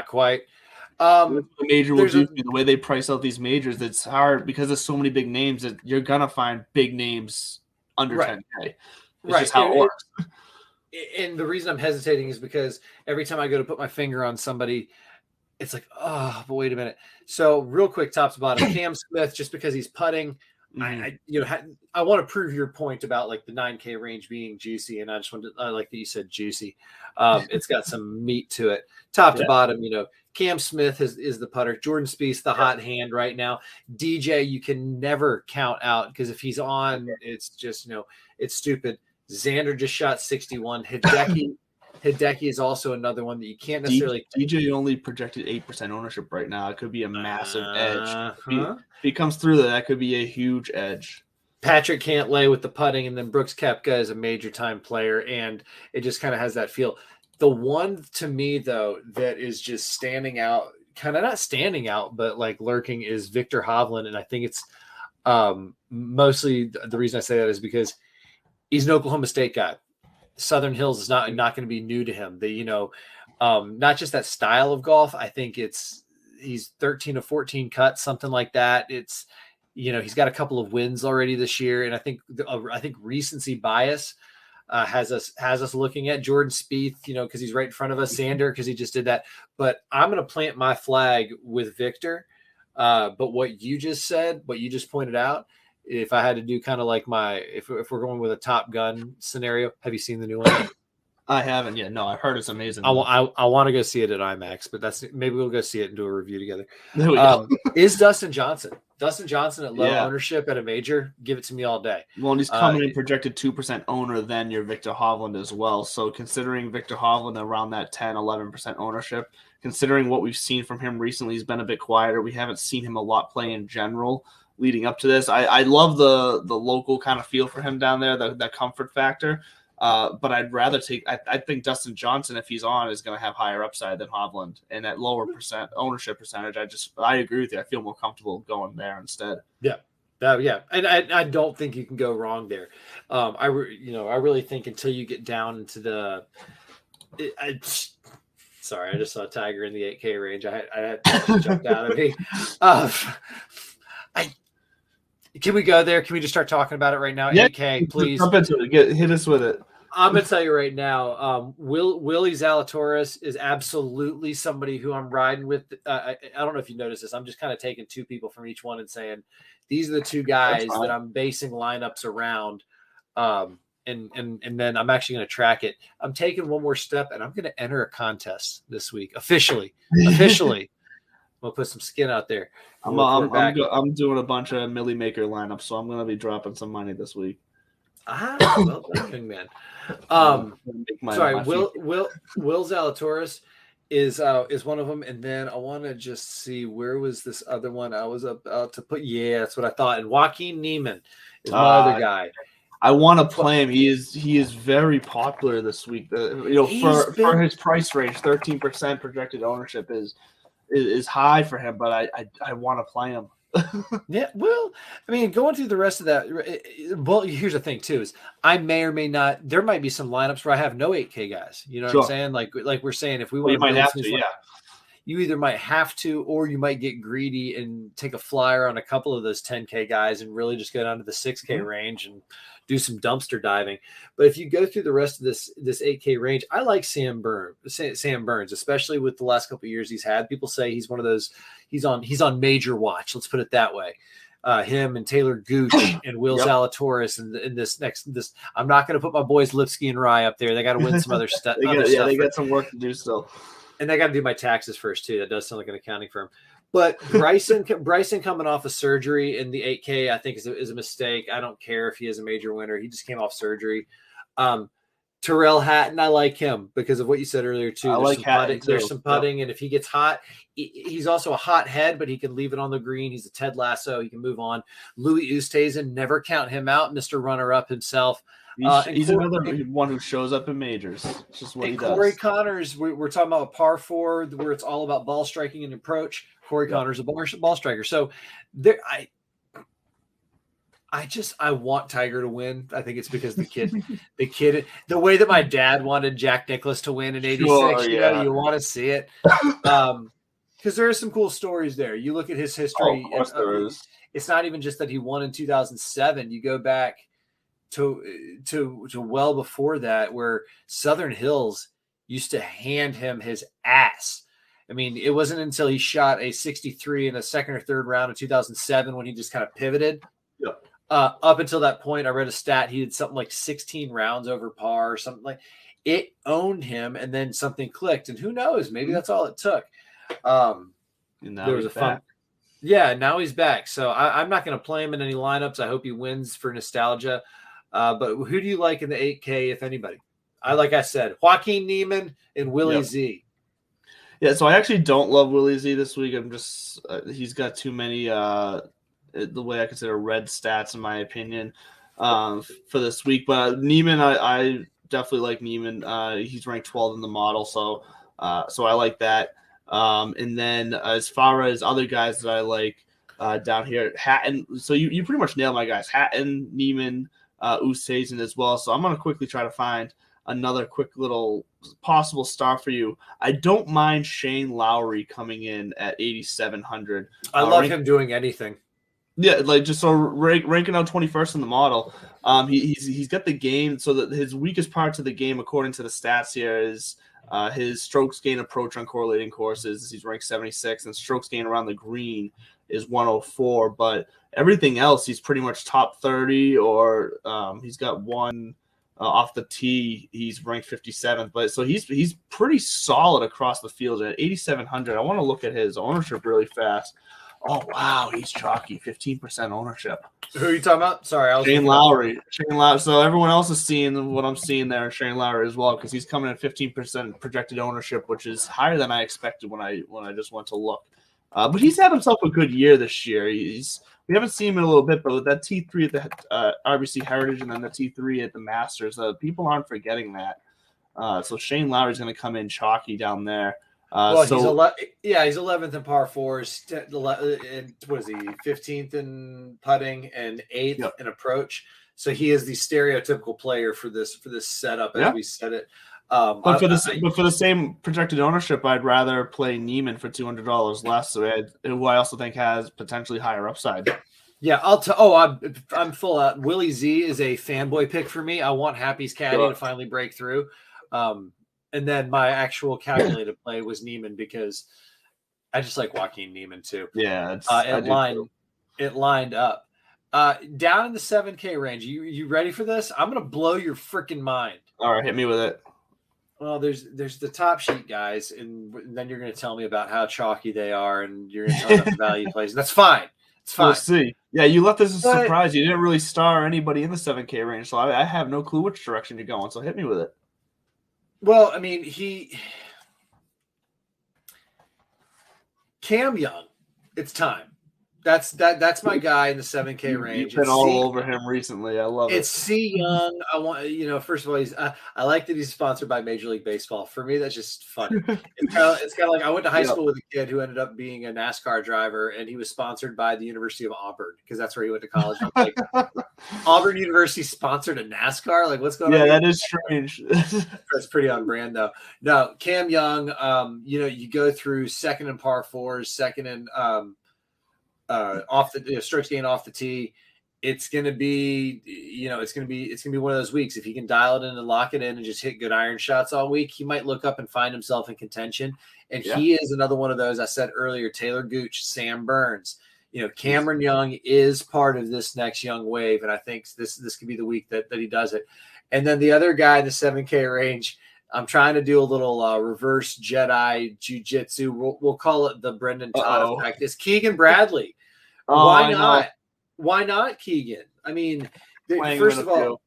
quite. The major will do the way they price out these majors. It's hard because there's so many big names that you're gonna find big names under 10K. It's just how it works. And the reason I'm hesitating is because every time I go to put my finger on somebody, it's like, oh, but wait a minute. So real quick, top to bottom, Cam Smith, just because he's putting. Mm-hmm. I want to prove your point about like the 9K range being juicy, and I like that you said juicy. It's got some meat to it. Top to bottom, Cam Smith is the putter. Jordan Spieth, the hot hand right now. DJ, you can never count out because if he's on, it's just it's stupid. Xander just shot 61. Hideki is also another one that you can't necessarily. DJ only projected 8% ownership right now. It could be a massive edge. If he comes through that could be a huge edge. Patrick Cantlay with the putting, and then Brooks Koepka is a major time player, and it just kind of has that feel. The one to me though that is just standing out, kind of not standing out, but like lurking, is Victor Hovland, and I think it's mostly the reason I say that is because he's an Oklahoma State guy. Southern Hills is not going to be new to him. Not just that style of golf. I think he's 13 of 14 cuts, something like that. It's he's got a couple of wins already this year, and I think recency bias has us looking at Jordan Spieth, because he's right in front of us. Xander, because he just did that. But I'm going to plant my flag with Victor. But what you just said, what you just pointed out, if I had to do kind of like if we're going with a Top Gun scenario, have you seen the new one? I haven't yet. No, I've heard it's amazing. I want to go see it at IMAX, but maybe we'll go see it and do a review together. There we go. Is Dustin Johnson at low Yeah. ownership at a major? Give it to me all day. Well, and he's coming in projected 2% owner than your Victor Hovland as well. So considering Victor Hovland around that 10, 11% ownership, considering what we've seen from him recently, he's been a bit quieter. We haven't seen him a lot play in general leading up to this. I love the local kind of feel for him down there, the comfort factor. But I'd rather take. I think Dustin Johnson, if he's on, is going to have higher upside than Hovland, and at lower ownership percentage. I agree with you. I feel more comfortable going there instead. Yeah, and I don't think you can go wrong there. I really think until you get down into the. Sorry, I just saw a Tiger in the 8K range. I had jumped out of me. Can we go there? Can we just start talking about it right now? Yeah, 8K, please. Jump into it. Hit us with it. I'm going to tell you right now, Willie Zalatoris is absolutely somebody who I'm riding with. I don't know if you noticed this. I'm just kind of taking two people from each one and saying, these are the two guys that I'm basing lineups around. And then I'm actually going to track it. I'm taking one more step, and I'm going to enter a contest this week, officially. We'll put some skin out there. I'm doing a bunch of Millie Maker lineups, so I'm going to be dropping some money this week. Well done, man. Sorry, Will Zalatoris is one of them, and then I want to just see where was this other one I was about to put. Yeah, that's what I thought. And Joaquin Niemann is my other guy. I want to play him. He is very popular this week. For his price range, 13% projected ownership is high for him, but I want to play him. Yeah, well, I mean, going through the rest of that. Well, here's the thing too: is I may or may not. There might be some lineups where I have no 8K guys. You know what I'm saying? Like we're saying, if we want, you might have to. You either might have to, or you might get greedy and take a flyer on a couple of those 10K guys and really just go down to the 6K range and do some dumpster diving. But if you go through the rest of this 8K range, I like Sam Burns, especially with the last couple of years he's had. People say he's one of those. He's on major watch. Let's put it that way. Him and Taylor Gooch and Will Zalatoris and this. I'm not going to put my boys Lipsky and Rye up there. They got to win some other stuff. They got some work to do still. And I got to do my taxes first too. That does sound like an accounting firm. But Bryson coming off of surgery in the 8K, I think is a mistake. I don't care if he is a major winner. He just came off surgery. Tyrrell Hatton, I like him because of what you said earlier too. There's some putting, and if he gets hot, he's also a hot head, but he can leave it on the green. He's a Ted Lasso. He can move on. Louis Oosthuizen, never count him out. Mr. Runner-up himself. He's another one who shows up in majors. It's just what he does. Corey Connors, we're talking about a par 4 where it's all about ball striking and approach. Corey Connors, a ball striker. So there, I want Tiger to win. I think it's because the kid, the way that my dad wanted Jack Nicklaus to win in '86. You want to see it, because there are some cool stories there. You look at his history. Of course there is. It's not even just that he won in 2007. You go back to well before that, where Southern Hills used to hand him his ass. I mean, it wasn't until he shot a 63 in a second or third round in 2007 when he just kind of pivoted. Yeah. Up until that point, I read a stat. He did something like 16 rounds over par or something like it owned him. And then something clicked, and who knows, maybe that's all it took. And now there was a fun. Yeah. Now he's back. So I'm not going to play him in any lineups. I hope he wins for nostalgia. But who do you like in the 8K, if anybody? Like I said, Joaquin Niemann and Willie Z. Yeah, so I actually don't love Willie Z this week. I'm just he's got too many the way I consider red stats in my opinion for this week. But Niemann, I definitely like Niemann. He's ranked 12 in the model, so I like that. And then as far as other guys that I like down here, Hatton. So you pretty much nailed my guys. Hatton, Niemann, Oosthuizen as well. So I'm going to quickly try to find another quick little possible star for you. I don't mind Shane Lowry coming in at 8,700. I love him doing anything. Yeah, like just so ranking out 21st in the model. He's got the game, so that his weakest part of the game, according to the stats here, is his strokes gain approach on correlating courses. He's ranked 76, and strokes gain around the green is 104. But everything else, he's pretty much top 30, or he's got one Off the tee, he's ranked 57th, but so he's pretty solid across the field at 8,700. I want to look at his ownership really fast. Oh wow, he's chalky, 15% ownership. Who are you talking about? Sorry, I was Shane Lowry. So everyone else is seeing what I'm seeing there, Shane Lowry as well, because he's coming at 15% projected ownership, which is higher than I expected when I just went to look. But he's had himself a good year this year. We haven't seen him in a little bit, but with that T3 at the RBC Heritage and then the T3 at the Masters, people aren't forgetting that. So Shane Lowry's going to come in chalky down there. He's 11th in par fours. And what is he? 15th in putting and 8th in approach. So he is the stereotypical player for this setup, as we said it. But for the same projected ownership, I'd rather play Neiman for $200 less, who I also think has potentially higher upside. Yeah, I'm full out. Willie Z is a fanboy pick for me. I want Happy's caddy to finally break through. And then my actual calculated play was Neiman because I just like Joaquin Neiman too. Yeah, it lined up. Down in the 7K range. You ready for this? I'm gonna blow your freaking mind. All right, hit me with it. Well, there's the top sheet guys, and then you're gonna tell me about how chalky they are, and you're gonna tell me about the value plays. That's fine. It's fine. We'll see. Yeah, you left this as a surprise. You didn't really star anybody in the 7K range, so I have no clue which direction you're going. So hit me with it. Well, I mean, Cam Young, it's time. That's my guy in the 7K range. You've been all over him recently. I love it. It's C Young. I want first of all, I like that he's sponsored by Major League Baseball. For me, that's just funny. It's kind of like I went to high school with a kid who ended up being a NASCAR driver, and he was sponsored by the University of Auburn because that's where he went to college. I'm like, Auburn University sponsored a NASCAR? Like, what's going on? Yeah, that is strange. That's pretty on brand, though. No, Cam Young. You go through second in par fours, second in off the strokes gained off the tee. It's gonna be one of those weeks. If he can dial it in and lock it in and just hit good iron shots all week, he might look up and find himself in contention. And he is another one of those. I said earlier, Taylor Gooch, Sam Burns. Cameron Young is part of this next young wave, and I think this could be the week that he does it. And then the other guy in the 7K range, I'm trying to do a little reverse Jedi jiu-jitsu. We'll call it the Brendan Todd effect. It's Keegan Bradley. Why not? Why not Keegan? I mean, first of all,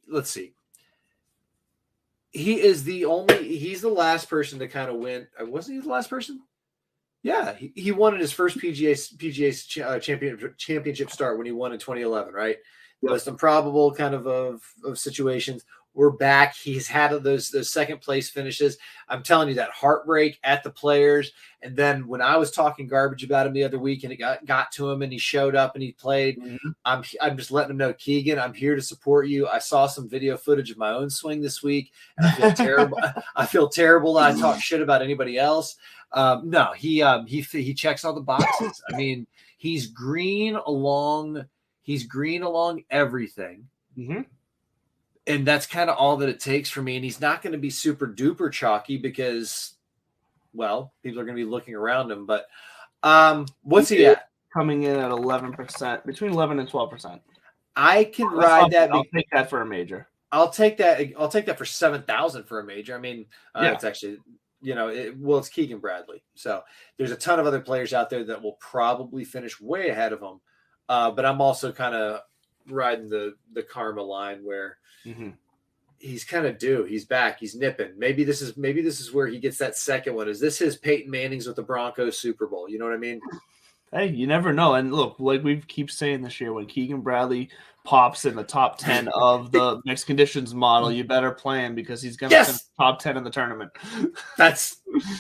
let's see. He's the last person to kind of win. Wasn't he the last person? Yeah, he won in his first PGA championship start when he won in 2011, right? Most improbable kind of situations. We're back. He's had those second place finishes. I'm telling you, that heartbreak at the Players. And then when I was talking garbage about him the other week and it got to him and he showed up and he played, I'm just letting him know, Keegan, I'm here to support you. I saw some video footage of my own swing this week and I feel terrible. I feel terrible that I talk shit about anybody else. No, he checks all the boxes. I mean, he's green along everything. Mm-hmm. And that's kind of all that it takes for me. And he's not going to be super duper chalky because, well, people are going to be looking around him. But what's he at? Coming in at 11%, between 11 and 12%. I can ride that. I'll take that for a major. I'll take that for 7,000 for a major. I mean, it's actually, it's Keegan Bradley. So there's a ton of other players out there that will probably finish way ahead of him. But I'm also kind of riding the karma line where he's kind of due. He's back. He's nipping. Maybe this is where he gets that second one. Is this his Peyton Manning's with the Broncos Super Bowl? You know what I mean? Hey, you never know. And look, like we keep saying this year, when Keegan Bradley pops in the top 10 of the mixed conditions model, you better play him because he's going to finish top 10 in the tournament. This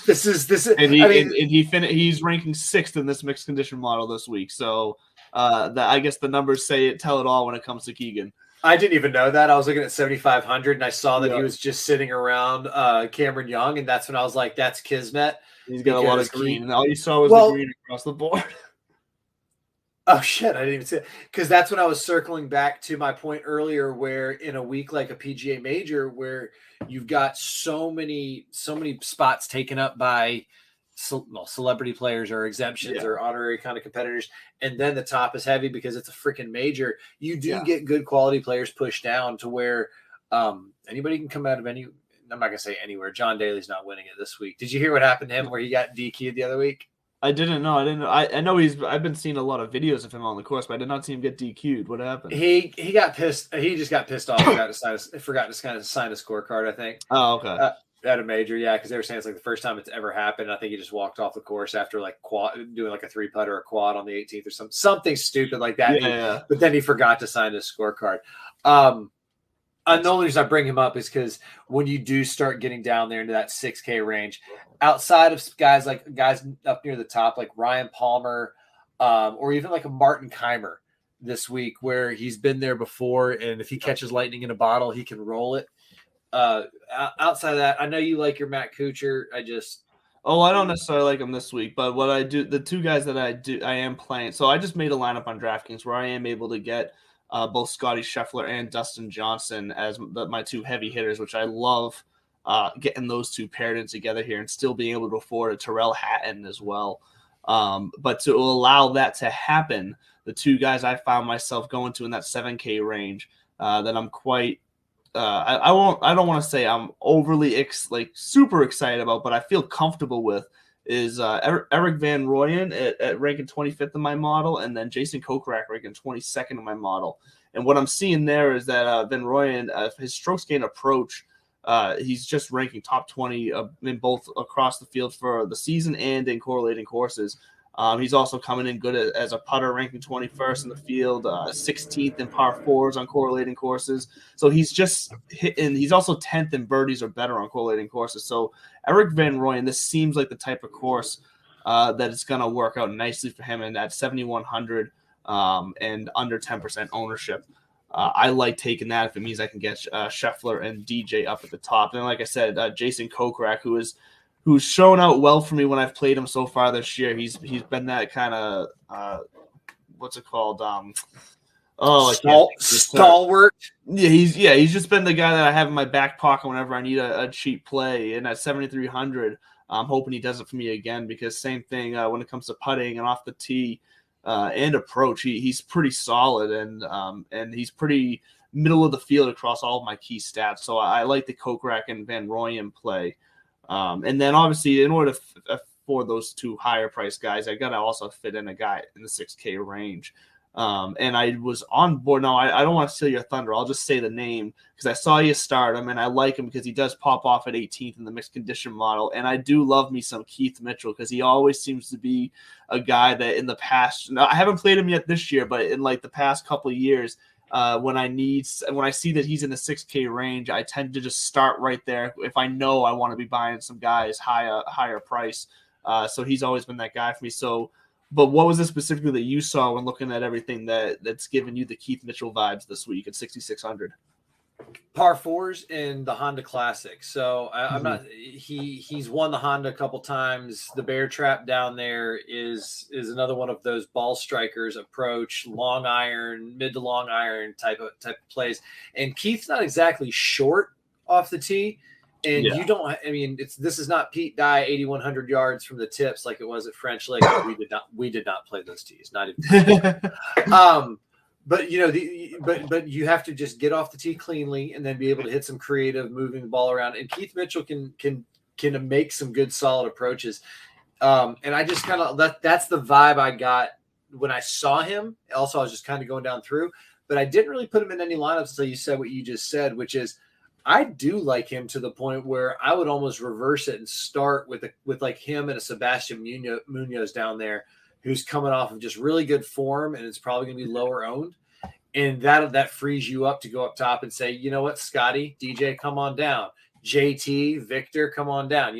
is. And he's ranking 6th in this mixed condition model this week. So I guess the numbers tell it all when it comes to Keegan. I didn't even know that. I was looking at 7,500 and I saw that he was just sitting around Cameron Young, and that's when I was like, that's Kismet. He's got a lot of green, and all you saw was the green across the board. Oh, shit. I didn't even see it. Because that's when I was circling back to my point earlier where in a week like a PGA Major where you've got so many spots taken up by celebrity players or exemptions or honorary kind of competitors, and then the top is heavy because it's a freaking major. You do get good quality players pushed down to where anybody can come out of any. I'm not gonna say anywhere. John Daly's not winning it this week. Did you hear what happened to him where he got DQ'd the other week? I didn't know. I know I've been seeing a lot of videos of him on the course, but I did not see him get DQ'd. What happened? He got pissed. He just got pissed off. Forgot to kind of sign a scorecard, I think. Oh, okay. At a major, yeah, because they were saying it's like the first time it's ever happened. I think he just walked off the course after like doing like a 3-putt or a quad on the 18th or something stupid like that. Yeah. But then he forgot to sign his scorecard. And the only reason I bring him up is because when you do start getting down there into that 6K range, outside of guys up near the top, like Ryan Palmer, or even like a Martin Keimer this week, where he's been there before, and if he catches lightning in a bottle, he can roll it. Outside of that, I know you like your Matt Kuchar. I don't necessarily like him this week, but what I do, the two guys that I am playing. So I just made a lineup on DraftKings where I am able to get both Scotty Scheffler and Dustin Johnson as my two heavy hitters, which I love getting those two paired in together here and still being able to afford a Tyrrell Hatton as well. But to allow that to happen, the two guys I found myself going to in that 7K range that I'm quite I don't want to say I'm overly super excited about, but I feel comfortable with is Eric Van Rooyen at ranking 25th in my model, and then Jason Kokrak ranking 22nd in my model. And what I'm seeing there is that Van Rooyen, his strokes gain approach, he's just ranking top 20 in both across the field for the season and in correlating courses. He's also coming in good as a putter, ranking 21st in the field, 16th in par fours on correlating courses. So he's just hitting. He's also 10th in birdies or better on correlating courses. So Eric Van Rooyen, this seems like the type of course that is going to work out nicely for him. And at 7,100 and under 10% ownership, I like taking that if it means I can get Scheffler and DJ up at the top. And like I said, Jason Kokrak, who's shown out well for me when I've played him so far this year. He's been that kind of what's it called? Stalwart. Yeah, he's just been the guy that I have in my back pocket whenever I need a cheap play. And at 7,300, I'm hoping he does it for me again because same thing when it comes to putting and off the tee and approach, he's pretty solid and he's pretty middle of the field across all of my key stats. So I like the Kokrak and Van Rooyen play. And then obviously in order for those two higher price guys, I got to also fit in a guy in the 6K range. And I was on board. No, I don't want to steal your thunder. I'll just say the name because I saw you start him and I like him because he does pop off at 18th in the mixed condition model. And I do love me some Keith Mitchell because he always seems to be a guy that in the past, I haven't played him yet this year, but in like the past couple of years, when I see that he's in the 6K range, I tend to just start right there. If I know I want to be buying some guys higher price. So he's always been that guy for me. So, but what was it specifically that you saw when looking at everything that's given you the Keith Mitchell vibes this week at 6,600? Par fours in the Honda Classic. So I'm not. He's won the Honda a couple times. The Bear Trap down there is another one of those ball strikers approach, long iron, mid to long iron type of plays. And Keith's not exactly short off the tee. And you don't. I mean, this is not Pete Dye 8,100 yards from the tips like it was at French Lake. We did not play those tees. Not even. But but you have to just get off the tee cleanly and then be able to hit some creative, moving the ball around. And Keith Mitchell can make some good, solid approaches. And I just kind of that's the vibe I got when I saw him. Also, I was just kind of going down through, but I didn't really put him in any lineups until you said what you just said, which is I do like him to the point where I would almost reverse it and start with like him and a Sebastian Munoz down there, who's coming off of just really good form, and it's probably going to be lower owned. And that frees you up to go up top and say, you know what, Scotty, DJ, come on down. JT, Victor, come on down.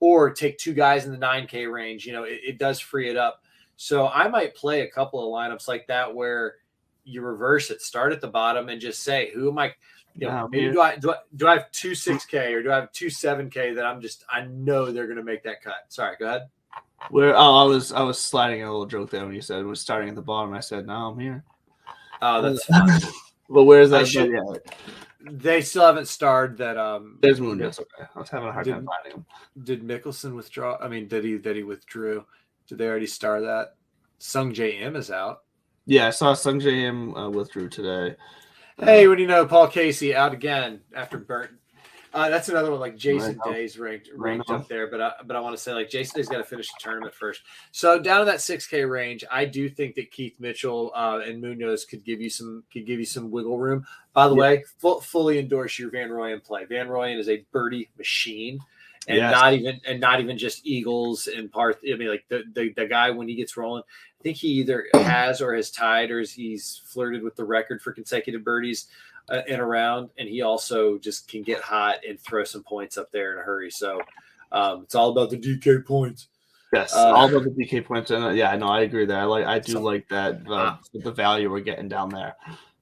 Or take two guys in the 9K range. It does free it up. So I might play a couple of lineups like that where you reverse it, start at the bottom, and just say, who am I? Maybe do I have two 6K or do I have two 7K that I know they're going to make that cut? Sorry, go ahead. I was sliding a little joke there when you said it was starting at the bottom. I said, no, I'm here. Oh, that's fine. But where's that? They still haven't starred that. There's Munoz. Okay, I was having a hard time finding him. Did Mickelson withdraw? I mean, did he withdrew? Did they already star that? Sung J M is out. Yeah, I saw Sung J M withdrew today. Hey, what do you know? Paul Casey out again after Burton. That's another one. Like Jason Day's ranked up there, but I want to say like Jason Day's got to finish the tournament first. So down to that 6K range, I do think that Keith Mitchell and Munoz could give you some wiggle room. By the way, fully endorse your Van Rooyen play. Van Rooyen is a birdie machine. And not even just eagles and parts. I mean, like the guy when he gets rolling, I think he either has or has tied or he's flirted with the record for consecutive birdies in a round, and he also just can get hot and throw some points up there in a hurry. So it's all about the DK points. Yes, all about the DK points, and yeah, no, I agree there. I do like that the value we're getting down there.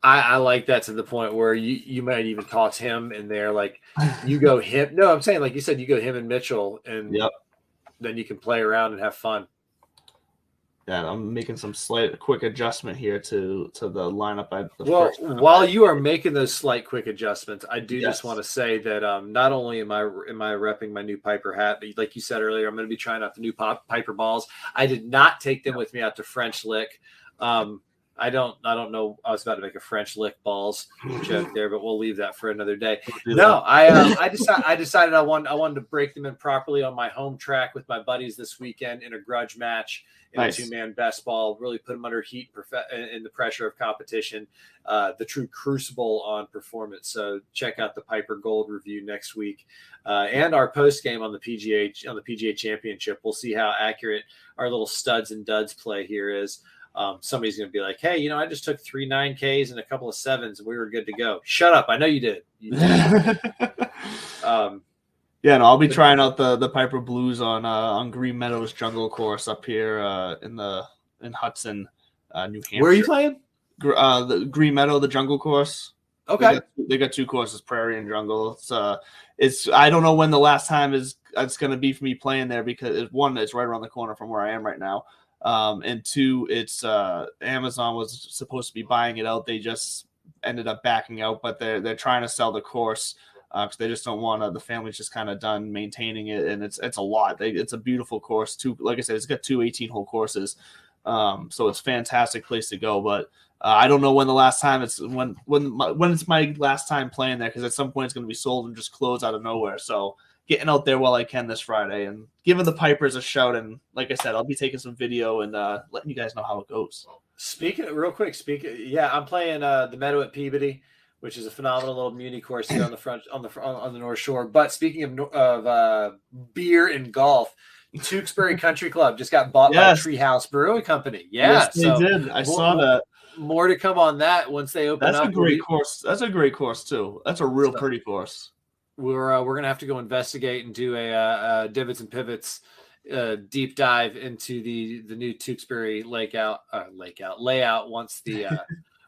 I like that to the point where you might even toss him in there. Like you go him. No, I'm saying like you said, you go him and Mitchell, and then you can play around and have fun. Yeah, I'm making some quick adjustment here to the lineup. While you are making those slight quick adjustments, I do just want to say that not only am I repping my new Piper hat, but like you said earlier, I'm going to be trying out the new Piper balls. I did not take them with me out to French Lick. I don't know. I was about to make a French Lick balls joke there, but we'll leave that for another day. No, I decided I wanted to break them in properly on my home track with my buddies this weekend in a grudge match in a 2-man best ball. Really put them under heat in the pressure of competition. The true crucible on performance. So check out the Piper Gold review next week, and our post game on the PGA Championship. We'll see how accurate our little studs and duds play here is. Somebody's going to be like, hey, I just took 3 9Ks and a couple of 7s and we were good to go. Shut up. I know you did. Yeah, no, I'll be trying out the Piper Blues on Green Meadows Jungle Course up here in Hudson, New Hampshire. Where are you playing? The Green Meadow, the Jungle Course. Okay. They got 2 courses, Prairie and Jungle. It's I don't know when the last time it's going to be for me playing there because one, it's right around the corner from where I am right now. And 2, it's Amazon was supposed to be buying it out. They just ended up backing out, but they're trying to sell the course because they just don't want the family's just kind of done maintaining it, and it's a lot. It's a beautiful course too. Like I said, it's got 2 18-hole courses, so it's a fantastic place to go. But I don't know when the last time it's when it's my last time playing there because at some point it's going to be sold and just close out of nowhere. So getting out there while I can this Friday and giving the Pipers a shout. And like I said, I'll be taking some video and letting you guys know how it goes. I'm playing the Meadow at Peabody, which is a phenomenal little muni course here on the North Shore. But speaking of beer and golf, Tewksbury Country Club just got bought by Treehouse Brewing Company. Yeah, yes, they did. I saw that. More to come on that once they open up. That's a great course. That's a great course too. That's a real pretty course. We're gonna have to go investigate and do a divots and pivots deep dive into the new Tewksbury layout once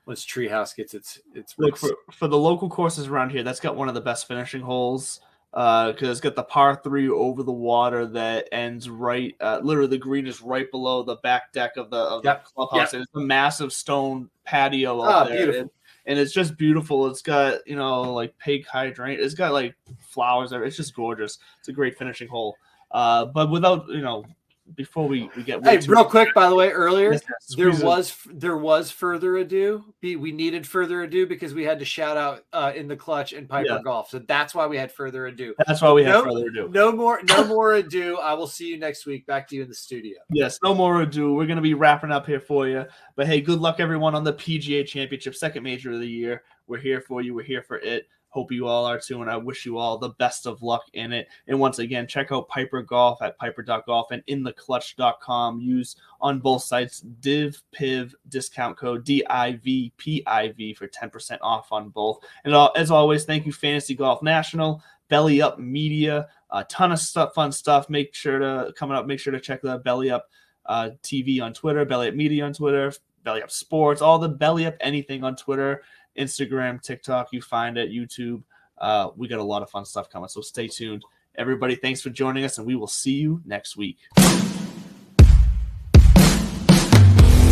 once Treehouse gets its look for the local courses around here. That's got one of the best finishing holes because it's got the par 3 over the water that ends right. Literally, the green is right below the back deck of the clubhouse. And it's a massive stone patio out there. Beautiful. And it's just beautiful. It's got, like pig hydrant. It's got like flowers there. It's just gorgeous. It's a great finishing hole. But without, before we get real quick, by the way, earlier there was further ado. We needed further ado because we had to shout out in the clutch and Piper Golf. So that's why we had further ado. That's why we had further ado. No more ado. I will see you next week. Back to you in the studio. Yes, no more ado. We're gonna be wrapping up here for you. But hey, good luck everyone on the PGA Championship, second major of the year. We're here for you. We're here for it. Hope you all are too, and I wish you all the best of luck in it. And once again, check out Piper Golf at piper.golf and intheclutch.com. Use on both sites DivPiv discount code DIVPIV for 10% off on both. And as always, thank you Fantasy Golf National, Belly Up Media, a ton of fun stuff. Make sure to check the Belly Up TV on Twitter, Belly Up Media on Twitter, Belly Up Sports, all the Belly Up anything on Twitter, Instagram, TikTok, you find it, YouTube. We got a lot of fun stuff coming, so stay tuned. Everybody, thanks for joining us, and we will see you next week.